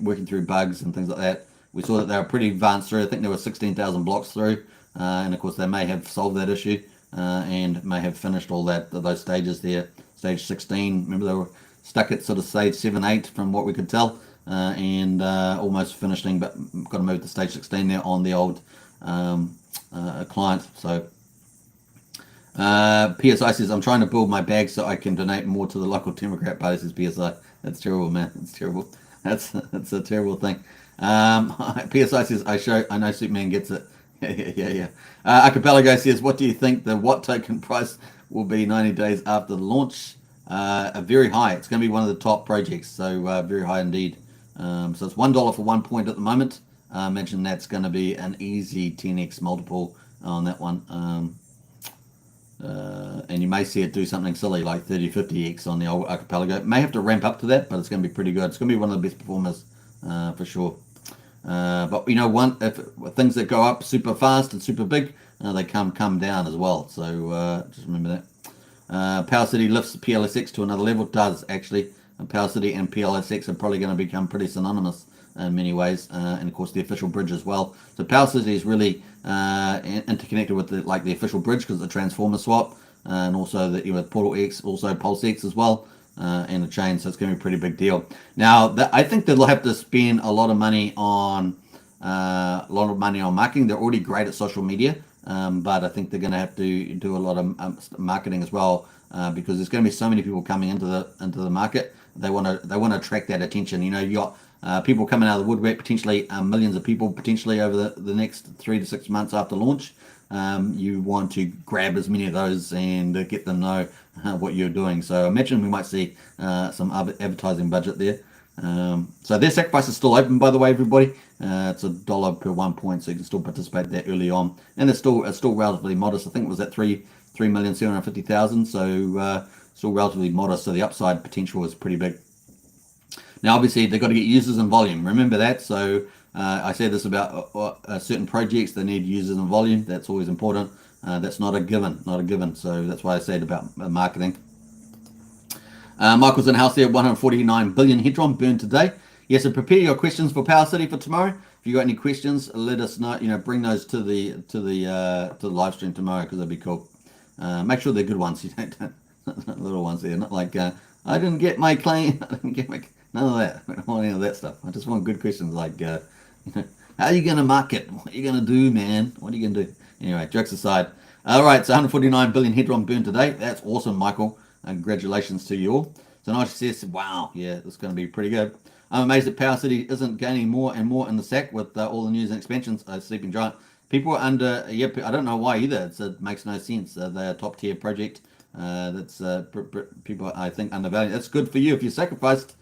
working through bugs and things like that. We saw that they were pretty advanced through. I think there were 16,000 blocks through, and of course they may have solved that issue and may have finished all those stages there. Stage 16. Remember, they were stuck at sort of stage 7, 8 from what we could tell, and almost finishing, but got to move to stage 16 there on the old client. So. PSI says, I'm trying to build my bag so I can donate more to the local Democrat party, says PSI. That's terrible, man. That's terrible. That's a terrible thing. PSI says, I know Superman gets it. Yeah. Archipelago says, what do you think the Watt token price will be 90 days after the launch? Very high. It's going to be one of the top projects, so very high indeed. So it's $1 for 1 point at the moment. I imagine that's going to be an easy 10x multiple on that one. And you may see it do something silly like 30, 50x on the old Archipelago. It may have to ramp up to that, but it's going to be pretty good. It's going to be one of the best performers for sure. But if things that go up super fast and super big, they come down as well. So just remember that. Power City lifts the PLSX to another level. It does actually. And Power City and PLSX are probably going to become pretty synonymous in many ways, and of course the official bridge as well. So PULSECHAIN is really interconnected with the official bridge because of the transformer swap, and also the Portal X, also PulseX as well, and the chain. So it's going to be a pretty big deal. Now I think they'll have to spend a lot of money on marketing. They're already great at social media, but I think they're going to have to do a lot of marketing as well, because there's going to be so many people coming into the market. They want to attract that attention. You got people coming out of the woodwork, potentially millions of people potentially over the next 3 to 6 months after launch. You want to grab as many of those and get them know what you're doing. So imagine we might see some advertising budget there. So their sacrifice is still open, by the way, everybody. It's $1 per 1 point, so you can still participate there early on, and it's still relatively modest. I think it was at 3,750,000, so still relatively modest. So the upside potential is pretty big. Now, obviously, they've got to get users and volume. Remember that. So I said this about certain projects. They need users and volume. That's always important. That's not a given. So that's why I said about marketing. Michael's in the house there. 149 billion Hedron burned today. Yes, so prepare your questions for Power City for tomorrow. If you got any questions, let us know. Bring those to the live stream tomorrow, because that'd be cool. Make sure they're good ones. You don't little ones there, not like I didn't get my claim. I didn't get my none of that. I don't want any of that stuff. I just want good questions like how are you gonna market? What are you gonna do, man? What are you gonna do? Anyway, jokes aside. All right, so 149 billion Hedron burned today. That's awesome, Michael. Congratulations to you all. So Nice says, wow, yeah, this is going to be pretty good. I'm amazed that Power City isn't gaining more and more in the sack with all the news and expansions. Sleeping Giant. People are under, I don't know why either. It makes no sense. They're a top tier project. That's people, I think, undervalued. That's good for you if you sacrificed,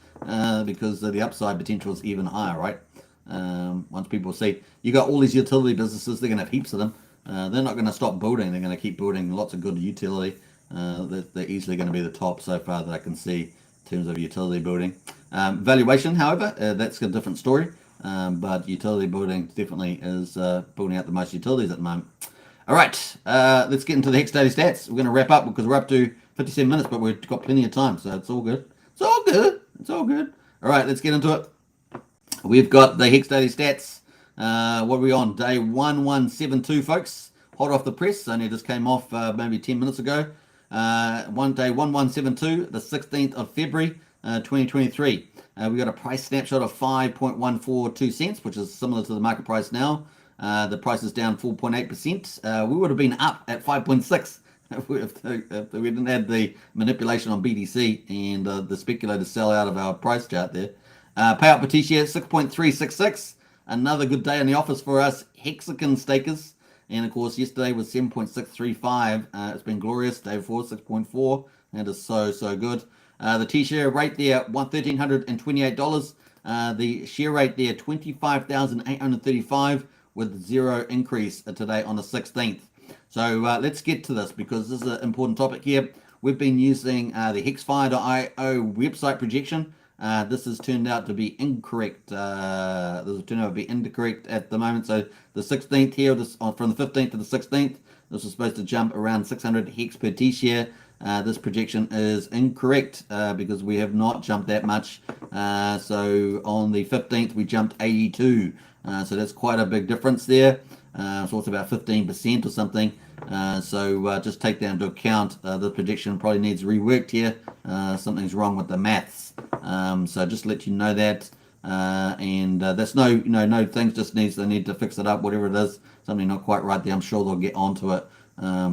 because the upside potential is even higher, right? Once people see, you got all these utility businesses, they're going to have heaps of them. They're not going to stop building. They're going to keep building lots of good utility. They're easily going to be the top so far that I can see in terms of utility building. Valuation, however, that's a different story. But utility building definitely is building out the most utilities at the moment. All right, let's get into the Hex Daily Stats. We're going to wrap up because we're up to 57 minutes, but we've got plenty of time, so it's all good. It's all good. It's all good. All right, let's get into it. We've got the Hex Daily Stats. What are we on? Day 1172, folks. Hot off the press. Only just came off maybe 10 minutes ago. Day 1172, the 16th of February, 2023. We got a price snapshot of 5.142 cents, which is similar to the market price now. The price is down 4.8%. We would have been up at 5.6 if we didn't have the manipulation on BTC and the speculators sell out of our price chart there. Payout per T-share 6.366. Another good day in the office for us hexagon stakers. And of course, yesterday was 7.635. It's been glorious. Day before 6.4. That is so good. The T-share rate there, $1,328. The share rate there, 25,835, with zero increase today on the 16th. So let's get to this, because this is an important topic here. We've been using the hexfire.io website projection. This has turned out to be incorrect. This has turned out to be incorrect at the moment. So the 16th here, from the 15th to the 16th, this was supposed to jump around 600 hex per T-share. This projection is incorrect because we have not jumped that much. So on the 15th, we jumped 82. So that's quite a big difference there. So it's about 15% or something. So just take that into account. The prediction probably needs reworked here. Something's wrong with the maths. So just let you know that. And that's no things. Just they need to fix it up. Whatever it is, something not quite right there. I'm sure they'll get onto it.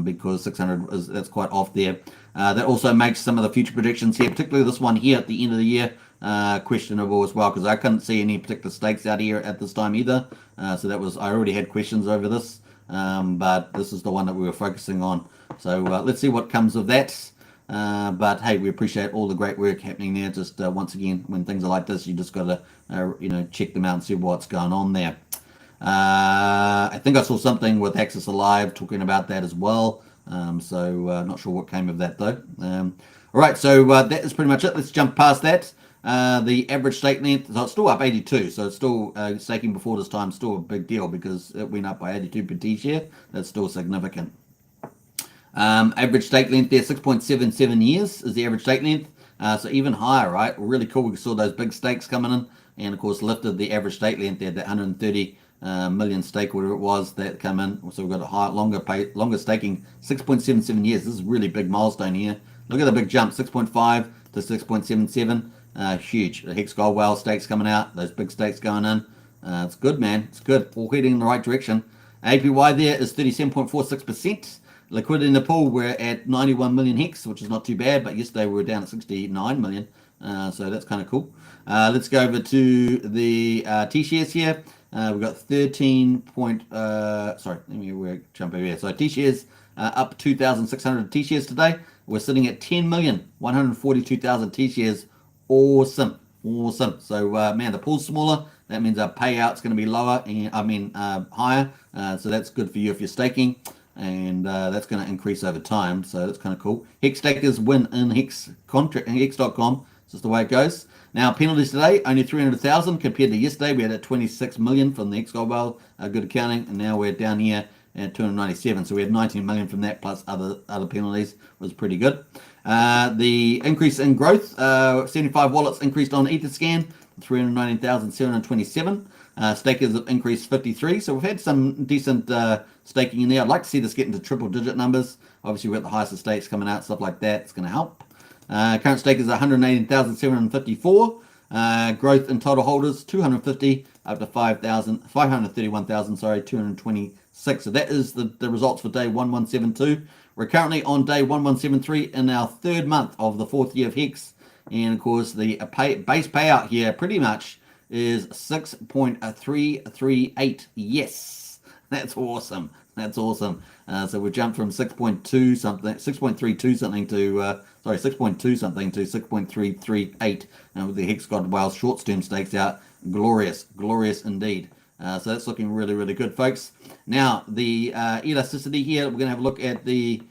Because 600 that's quite off there. That also makes some of the future predictions here, particularly this one here at the end of the year, questionable as well, because I couldn't see any particular stakes out here at this time either. So that was, I already had questions over this, but this is the one that we were focusing on. So let's see what comes of that. But hey, we appreciate all the great work happening there. Just once again, when things are like this, you just got to check them out and see what's going on there. I think I saw something with Access Alive talking about that as well. So not sure what came of that though. All right, so that is pretty much it. Let's jump past that. The average stake length, so it's still up 82. So it's still staking before this time, still a big deal because it went up by 82 per T-share. That's still significant. Average stake length there, 6.77 years is the average stake length. So even higher, right? Really cool. We saw those big stakes coming in. and of course lifted the average stake length there, that 130 million stake, whatever it was that come in. So we've got a higher, longer staking, 6.77 years. This is a really big milestone here. Look at the big jump, 6.5 to 6.77. Huge. The Hex Gold Whale stakes coming out, those big stakes going in. It's good, man. It's good. All heading in the right direction. APY there is 37.46%. Liquidity in the pool, we're at 91 million Hex, which is not too bad, but yesterday we were down at 69 million. So that's kind of cool. Let's go over to the T-shares here. We've got 13 point, sorry, let me jump over here. So T-shares up 2,600 T-shares today. We're sitting at 10,142,000 T-shares. Awesome. Awesome. So, man, the pool's smaller. That means our payout's going to be lower, and higher. So that's good for you if you're staking, and that's going to increase over time. So that's kind of cool. Hex stakers win in Hex contract, Hex.com. It's just the way it goes. Now, penalties today, only 300,000 compared to yesterday. We had at 26 million from the Hex Gold Whale, good accounting, and now we're down here at 297. So we had 19 million from that plus other penalties. Was pretty good. The increase in growth, 75 wallets increased on Etherscan, 319,727. Stakers have increased 53. So we've had some decent staking in there. I'd like to see this get into triple digit numbers. Obviously, we've got the highest of stakes coming out, stuff like that. It's going to help. Current stakers are 118,754. Growth in total holders 250 up to 531,000. Sorry, 226. So that is the results for day 1172. We're currently on day 1173 in our third month of the fourth year of Hex, and of course the base payout here pretty much is 6.338. Yes, that's awesome. That's awesome. So we jumped from 6.2 something, 6.32 something to 6.2 something to 6.338 with the Hex Gold Whale short-term stakes out. Glorious, glorious indeed. So that's looking really, really good, folks. Now the elasticity here, we're going to have a look at the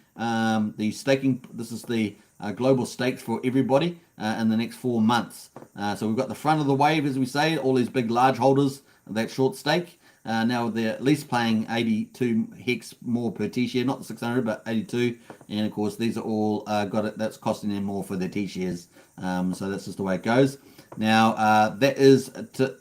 staking. This is the global stakes for everybody in the next 4 months. So we've got the front of the wave, as we say, all these big, large holders of that short stake. Now they're at least paying 82 Hex more per T-share, not the 600, but 82. And of course, these are all got it. That's costing them more for their T-shares. So that's just the way it goes. Now that is the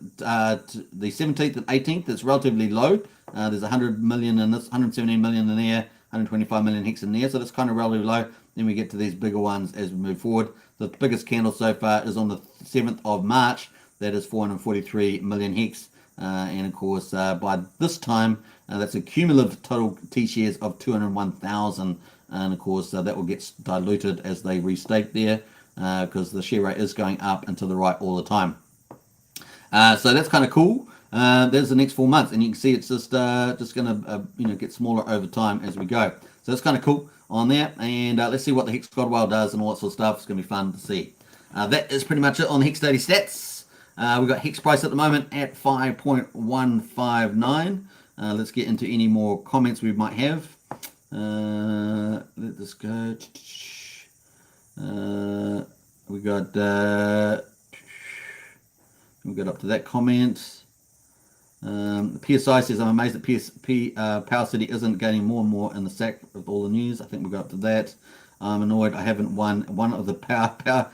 17th and 18th. It's relatively low. There's 100 million in this, 117 million in there, 125 million Hex in there. So that's kind of relatively low. Then we get to these bigger ones as we move forward. The biggest candle so far is on the 7th of March. That is 443 million Hex. And of course, by this time, that's a cumulative total T-shares of 201,000. And of course, that will get diluted as they restake there, because the share rate is going up and to the right all the time. So that's kind of cool. There's the next 4 months, and you can see it's just going to get smaller over time as we go. So that's kind of cool on there. And let's see what the Hex Gold Whale does and all that sort of stuff. It's going to be fun to see. That is pretty much it on the Hex Daily Stats. We've got Hex price at the moment at 5.159. Let's get into any more comments we might have. Let this go. We got up to that comment. PSI says, I'm amazed that Power City isn't gaining more and more in the sack with all the news. I think we got up to that. I'm annoyed I haven't won one of the Power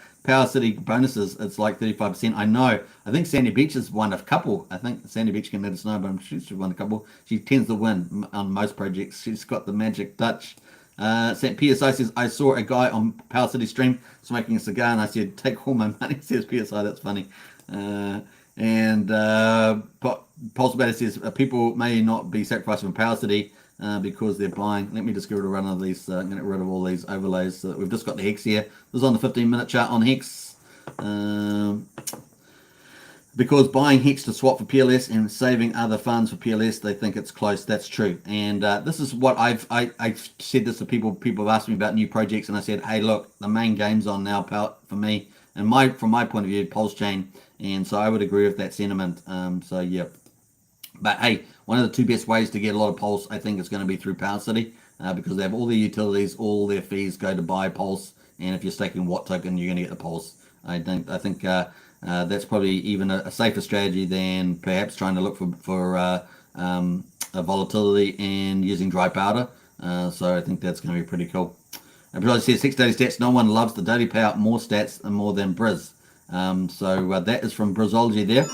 City bonuses. It's like 35%. I know. I think Sandy Beach has won a couple. I think Sandy Beach can let us know, but I'm sure she's won a couple. She tends to win on most projects. She's got the magic touch. PSI says, I saw a guy on Power City stream smoking a cigar, and I said, take all my money. Says PSI. That's funny. Pulse Batter says, people may not be sacrificed from Power City because they're buying. Let me just get rid of one of these, get rid of all these overlays. So we've just got the Hex here. This is on the 15-minute chart on Hex. Because buying Hex to swap for PLS and saving other funds for PLS, they think it's close. That's true. And this is what I've said this to people. People have asked me about new projects, and I said, hey, look, the main game's on now for me. And from my point of view, Pulsechain. And so I would agree with that sentiment. So, yeah. But, hey, one of the two best ways to get a lot of Pulse, I think, is going to be through Power City, because they have all their utilities, all their fees go to buy Pulse. And if you're staking Watt token, you're going to get the Pulse. I think that's probably even a safer strategy than perhaps trying to look for a volatility and using dry powder. So I think that's going to be pretty cool. And because it says 6 daily stats, no one loves the daily payout more stats and more than Briz. So that is from Brazology there.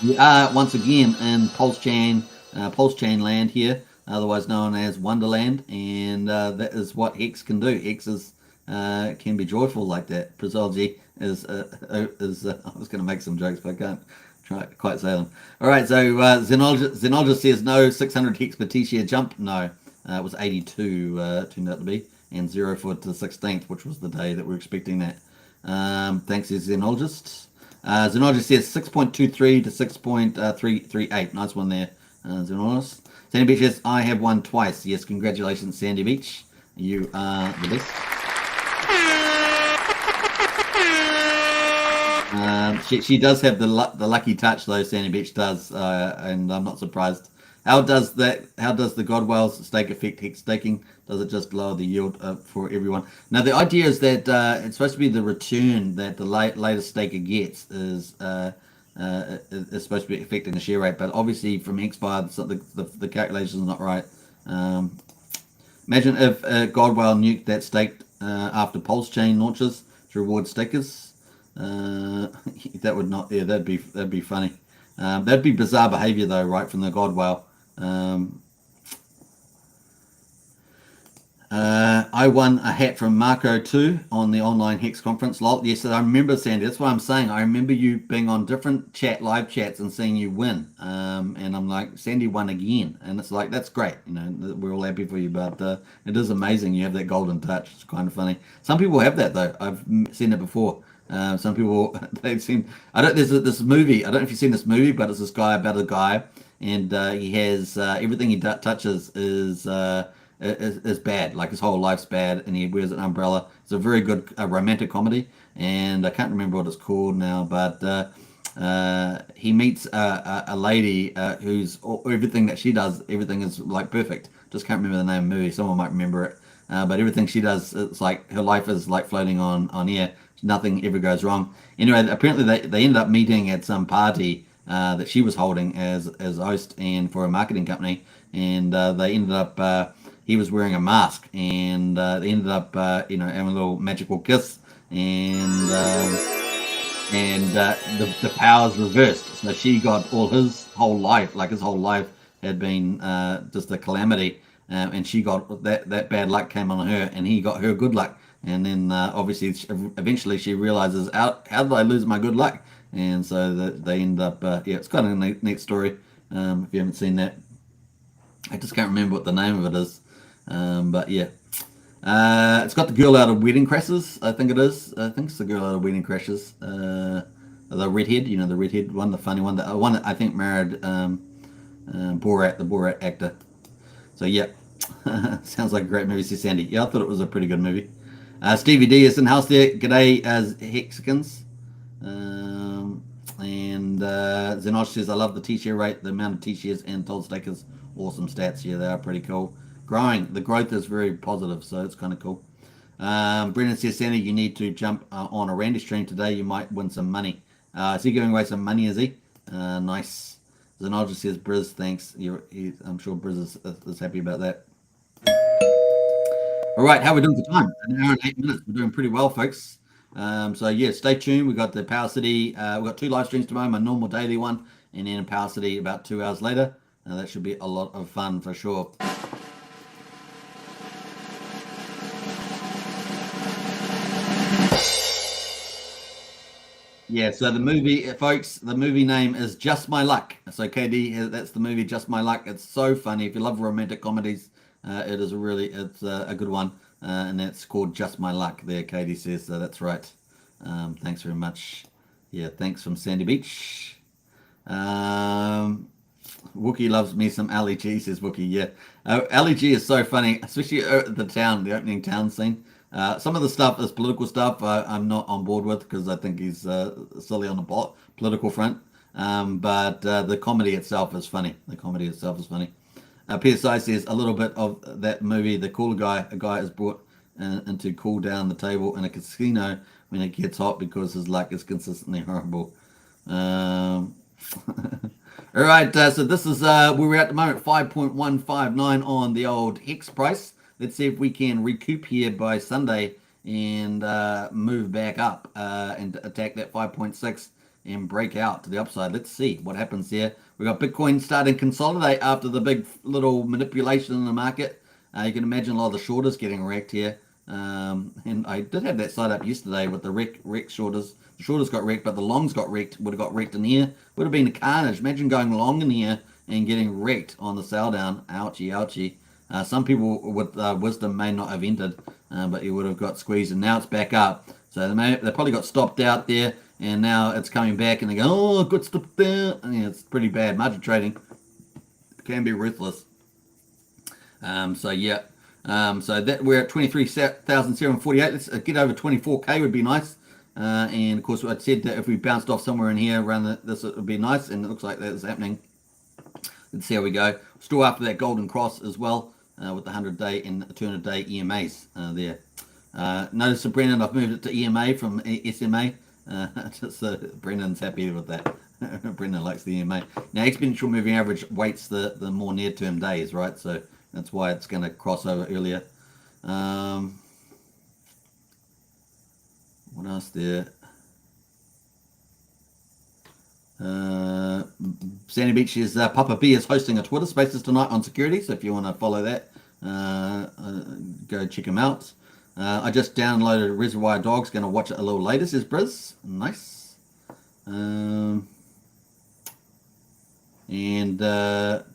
We are once again in Pulsechainland here, otherwise known as Wonderland, and that is what Hex can do. Hex is can be joyful like that. Brazology is I was going to make some jokes, but I can't quite say them. All right, so Xenologist says no 600 Hex per T-share jump. No, it was 82 turned out to be, and 0 for the 16th, which was the day that we were expecting that. Thanks, Xenologist. Xenologist says 6.23 to 6.338. Nice one there, Xenologist. Sandy Beach says, I have won twice. Yes, congratulations, Sandy Beach. You are the best. She does have the lucky touch though. Sandy Beach does, and I'm not surprised. How does the Godwell's stake affect Hex staking? Does it just lower the yield for everyone? Now the idea is that it's supposed to be the return that the latest staker gets is supposed to be affecting the share rate, but obviously from XBAR the calculation is not right. Imagine if Godwell nuked that stake after Pulsechain launches to reward stakers. That would not. Yeah, that'd be funny. That'd be bizarre behavior though, right, from the Godwell. I won a hat from Marco too on the online Hex conference. Lol. Yes, I remember, Sandy. That's what I'm saying. I remember you being on different live chats and seeing you win. And I'm like, Sandy won again, and it's like that's great. You know, we're all happy for you, but it is amazing you have that golden touch. It's kind of funny. Some people have that though. I've seen it before. Some people they've seen. There's this movie. I don't know if you've seen this movie, but it's this guy about a guy, and he has everything he touches is bad. Like his whole life's bad, and he wears an umbrella. It's a very good romantic comedy, and I can't remember what it's called now, but he meets a lady who's everything that she does, everything is like perfect. Just can't remember the name of the movie. Someone might remember it. But everything she does, it's like her life is like floating on air. Nothing ever goes wrong. Anyway, apparently they ended up meeting at some party that she was holding as host and for a marketing company, and they ended up. He was wearing a mask, and they ended up having a little magical kiss, and the powers reversed. So she got all his whole life, like his whole life had been just a calamity, and she got that bad luck came on her, and he got her good luck. And then obviously, eventually she realizes, how did I lose my good luck? And so they end up, it's kind of a neat story. If you haven't seen that, I just can't remember what the name of it is. But yeah, it's got the girl out of Wedding Crashers, I think it is. I think it's the girl out of Wedding Crashers. The redhead, the redhead one, the funny one, the one that I think married Borat, the Borat actor. So yeah, sounds like a great movie, says Sandy. Yeah, I thought it was a pretty good movie. Stevie D is in house there. G'day, Hexicans. And Zenosh says, I love the T-share rate, the amount of T-shares and told stakers. Awesome stats. Yeah, they are pretty cool. Growing. The growth is very positive, so it's kind of cool. Brendan says, Sandy, you need to jump on a Randy stream today. You might win some money. Is he giving away some money, is he? Nice. Zenosh says, Briz, thanks. I'm sure Briz is happy about that. All right, how are we doing for time? An hour and 8 minutes. We're doing pretty well, folks. So yeah, stay tuned. We got the Power City. We've got 2 live streams tomorrow, my normal daily one, and then in Power City about 2 hours later. That should be a lot of fun for sure. Yeah, so the movie, folks, the movie name is Just My Luck. So KD, that's the movie Just My Luck. It's so funny. If you love romantic comedies, it's a good one, and that's called Just My Luck there, Katie says. So that's right. Thanks very much. Yeah, thanks from Sandy Beach. Wookie loves me some Ali G, says Wookie. Yeah, Ali G is so funny, especially the opening town scene. Some of the stuff is political stuff I'm not on board with because I think he's silly on the political front. But the comedy itself is funny. PSI says a little bit of that movie, The Cooler Guy. A guy is brought in to cool down the table in a casino when it gets hot because his luck is consistently horrible. All right, so this is where we're at the moment, 5.159 on the old Hex price. Let's see if we can recoup here by Sunday and move back up and attack that 5.6 and break out to the upside. Let's see what happens here. We got Bitcoin starting to consolidate after the big little manipulation in the market. You can imagine a lot of the shorters getting wrecked here. And I did have that side up yesterday with the wreck shorters. The shorters got wrecked, but the longs got wrecked. Would have got wrecked in here. Would have been a carnage. Imagine going long in here and getting wrecked on the sell down. Ouchie, ouchie. Some people with wisdom may not have entered, but you would have got squeezed, and now it's back up. So they probably got stopped out there, and now it's coming back, and they go, oh, good stop there. And, yeah, it's pretty bad. Margin trading can be ruthless. So yeah, so that we're at 23,748. Let's get over 24k would be nice. And of course, I said that if we bounced off somewhere in here around this, it would be nice, and it looks like that is happening. Let's see how we go. Still after that golden cross as well, with the 100-day and 200-day EMAs there. Notice, Brendan, I've moved it to EMA from SMA. Brendan's happy with that. Brendan likes the EMA. Now, exponential moving average weights the more near-term days, right? So that's why it's going to cross over earlier. What else there? Sandy Beach is Papa B is hosting a Twitter Spaces tonight on security, so if you want to follow that, go check him out. I just downloaded Reservoir Dogs, going to watch it a little later, says Briz. Nice. And let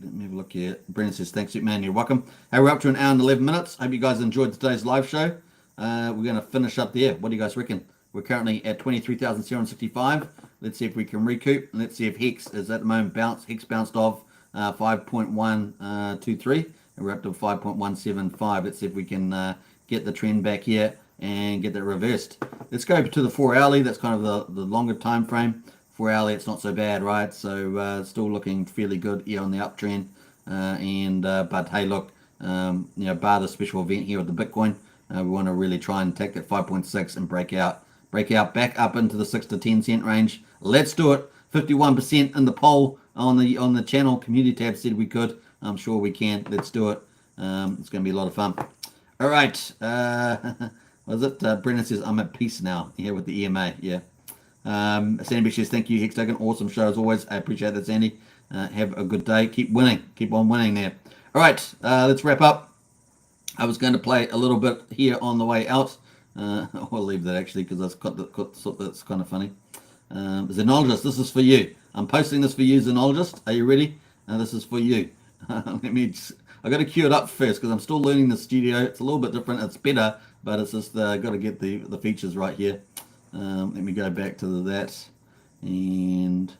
me have a look here. Brendan says, thanks, man, you're welcome. Hey, we're up to an hour and 11 minutes. Hope you guys enjoyed today's live show. We're going to finish up there. What do you guys reckon? We're currently at 23,765. Let's see if we can recoup. Let's see if Hex is at the moment bounced. Hex bounced off 5.123. And we're up to 5.175. Let's see if we can get the trend back here and get that reversed. Let's go to the 4 hourly. That's kind of the longer time frame. 4 hourly, it's not so bad, right? So still looking fairly good here on the uptrend. But hey, look, bar the special event here with the Bitcoin, we want to really try and take that 5.6 and break out back up into the 6 to 10 cent range. Let's do it. 51% in the poll on the channel community tab said we could. I'm sure we can. Let's do it. It's going to be a lot of fun. All right. What is it? Brendan says, I'm at peace now here with the EMA. Yeah. Sandy Beach says, thank you, Hex Token. Awesome show as always. I appreciate that, Sandy. Have a good day. Keep winning. Keep on winning there. All right. Let's wrap up. I was going to play a little bit here on the way out. I'll leave that actually because that's kind of funny. Xenologist, this is for you. I'm posting this for you, Xenologist. Are you ready? This is for you. I got to cue it up first because I'm still learning the studio. It's a little bit different. It's better, but it's just got to get the features right here. Let me go back to that and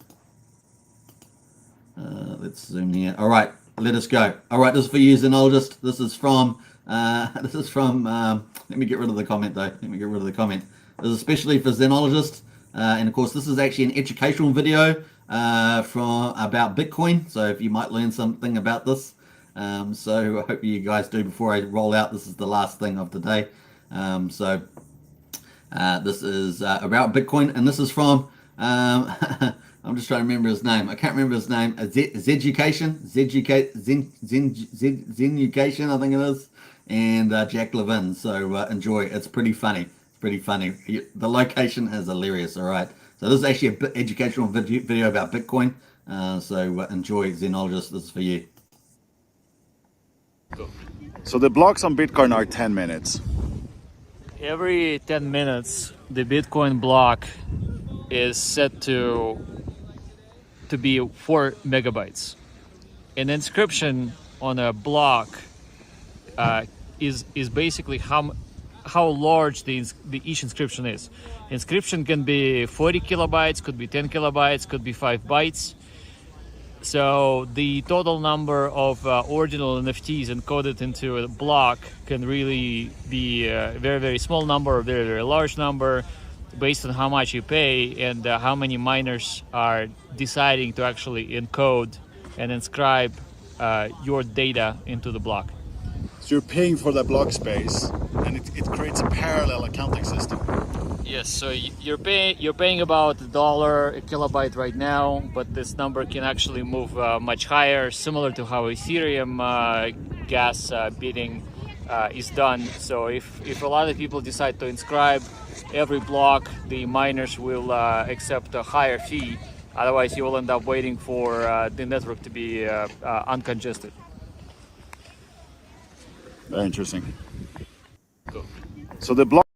let's zoom here. All right, let us go. All right, this is for you, Xenologist. This is from. Let me get rid of the comment though. This is especially for Xenologist. And of course, this is actually an educational video about Bitcoin. So if you might learn something about this. So I hope you guys do before I roll out. This is the last thing of the day. This is about Bitcoin. And this is from, I'm just trying to remember his name. I can't remember his name. Zeducation, I think it is. And Jack Levin. So enjoy. It's pretty funny. The location is hilarious. All right. So this is actually an educational video about Bitcoin. So enjoy, Xenologist. This is for you. So the blocks on Bitcoin are 10 minutes. Every 10 minutes, the Bitcoin block is set to be 4 megabytes. An inscription on a block is basically how large each inscription is. Inscription can be 40 kilobytes, could be 10 kilobytes, could be 5 bytes. So the total number of original NFTs encoded into a block can really be a very, very small number or very, very large number based on how much you pay and how many miners are deciding to actually encode and inscribe your data into the block. So you're paying for the block space, and it creates a parallel accounting system. Yes, so you're paying about $1 a kilobyte right now, but this number can actually move much higher, similar to how Ethereum gas bidding is done. So if a lot of people decide to inscribe every block, the miners will accept a higher fee. Otherwise, you will end up waiting for the network to be uncongested. Very interesting. So the block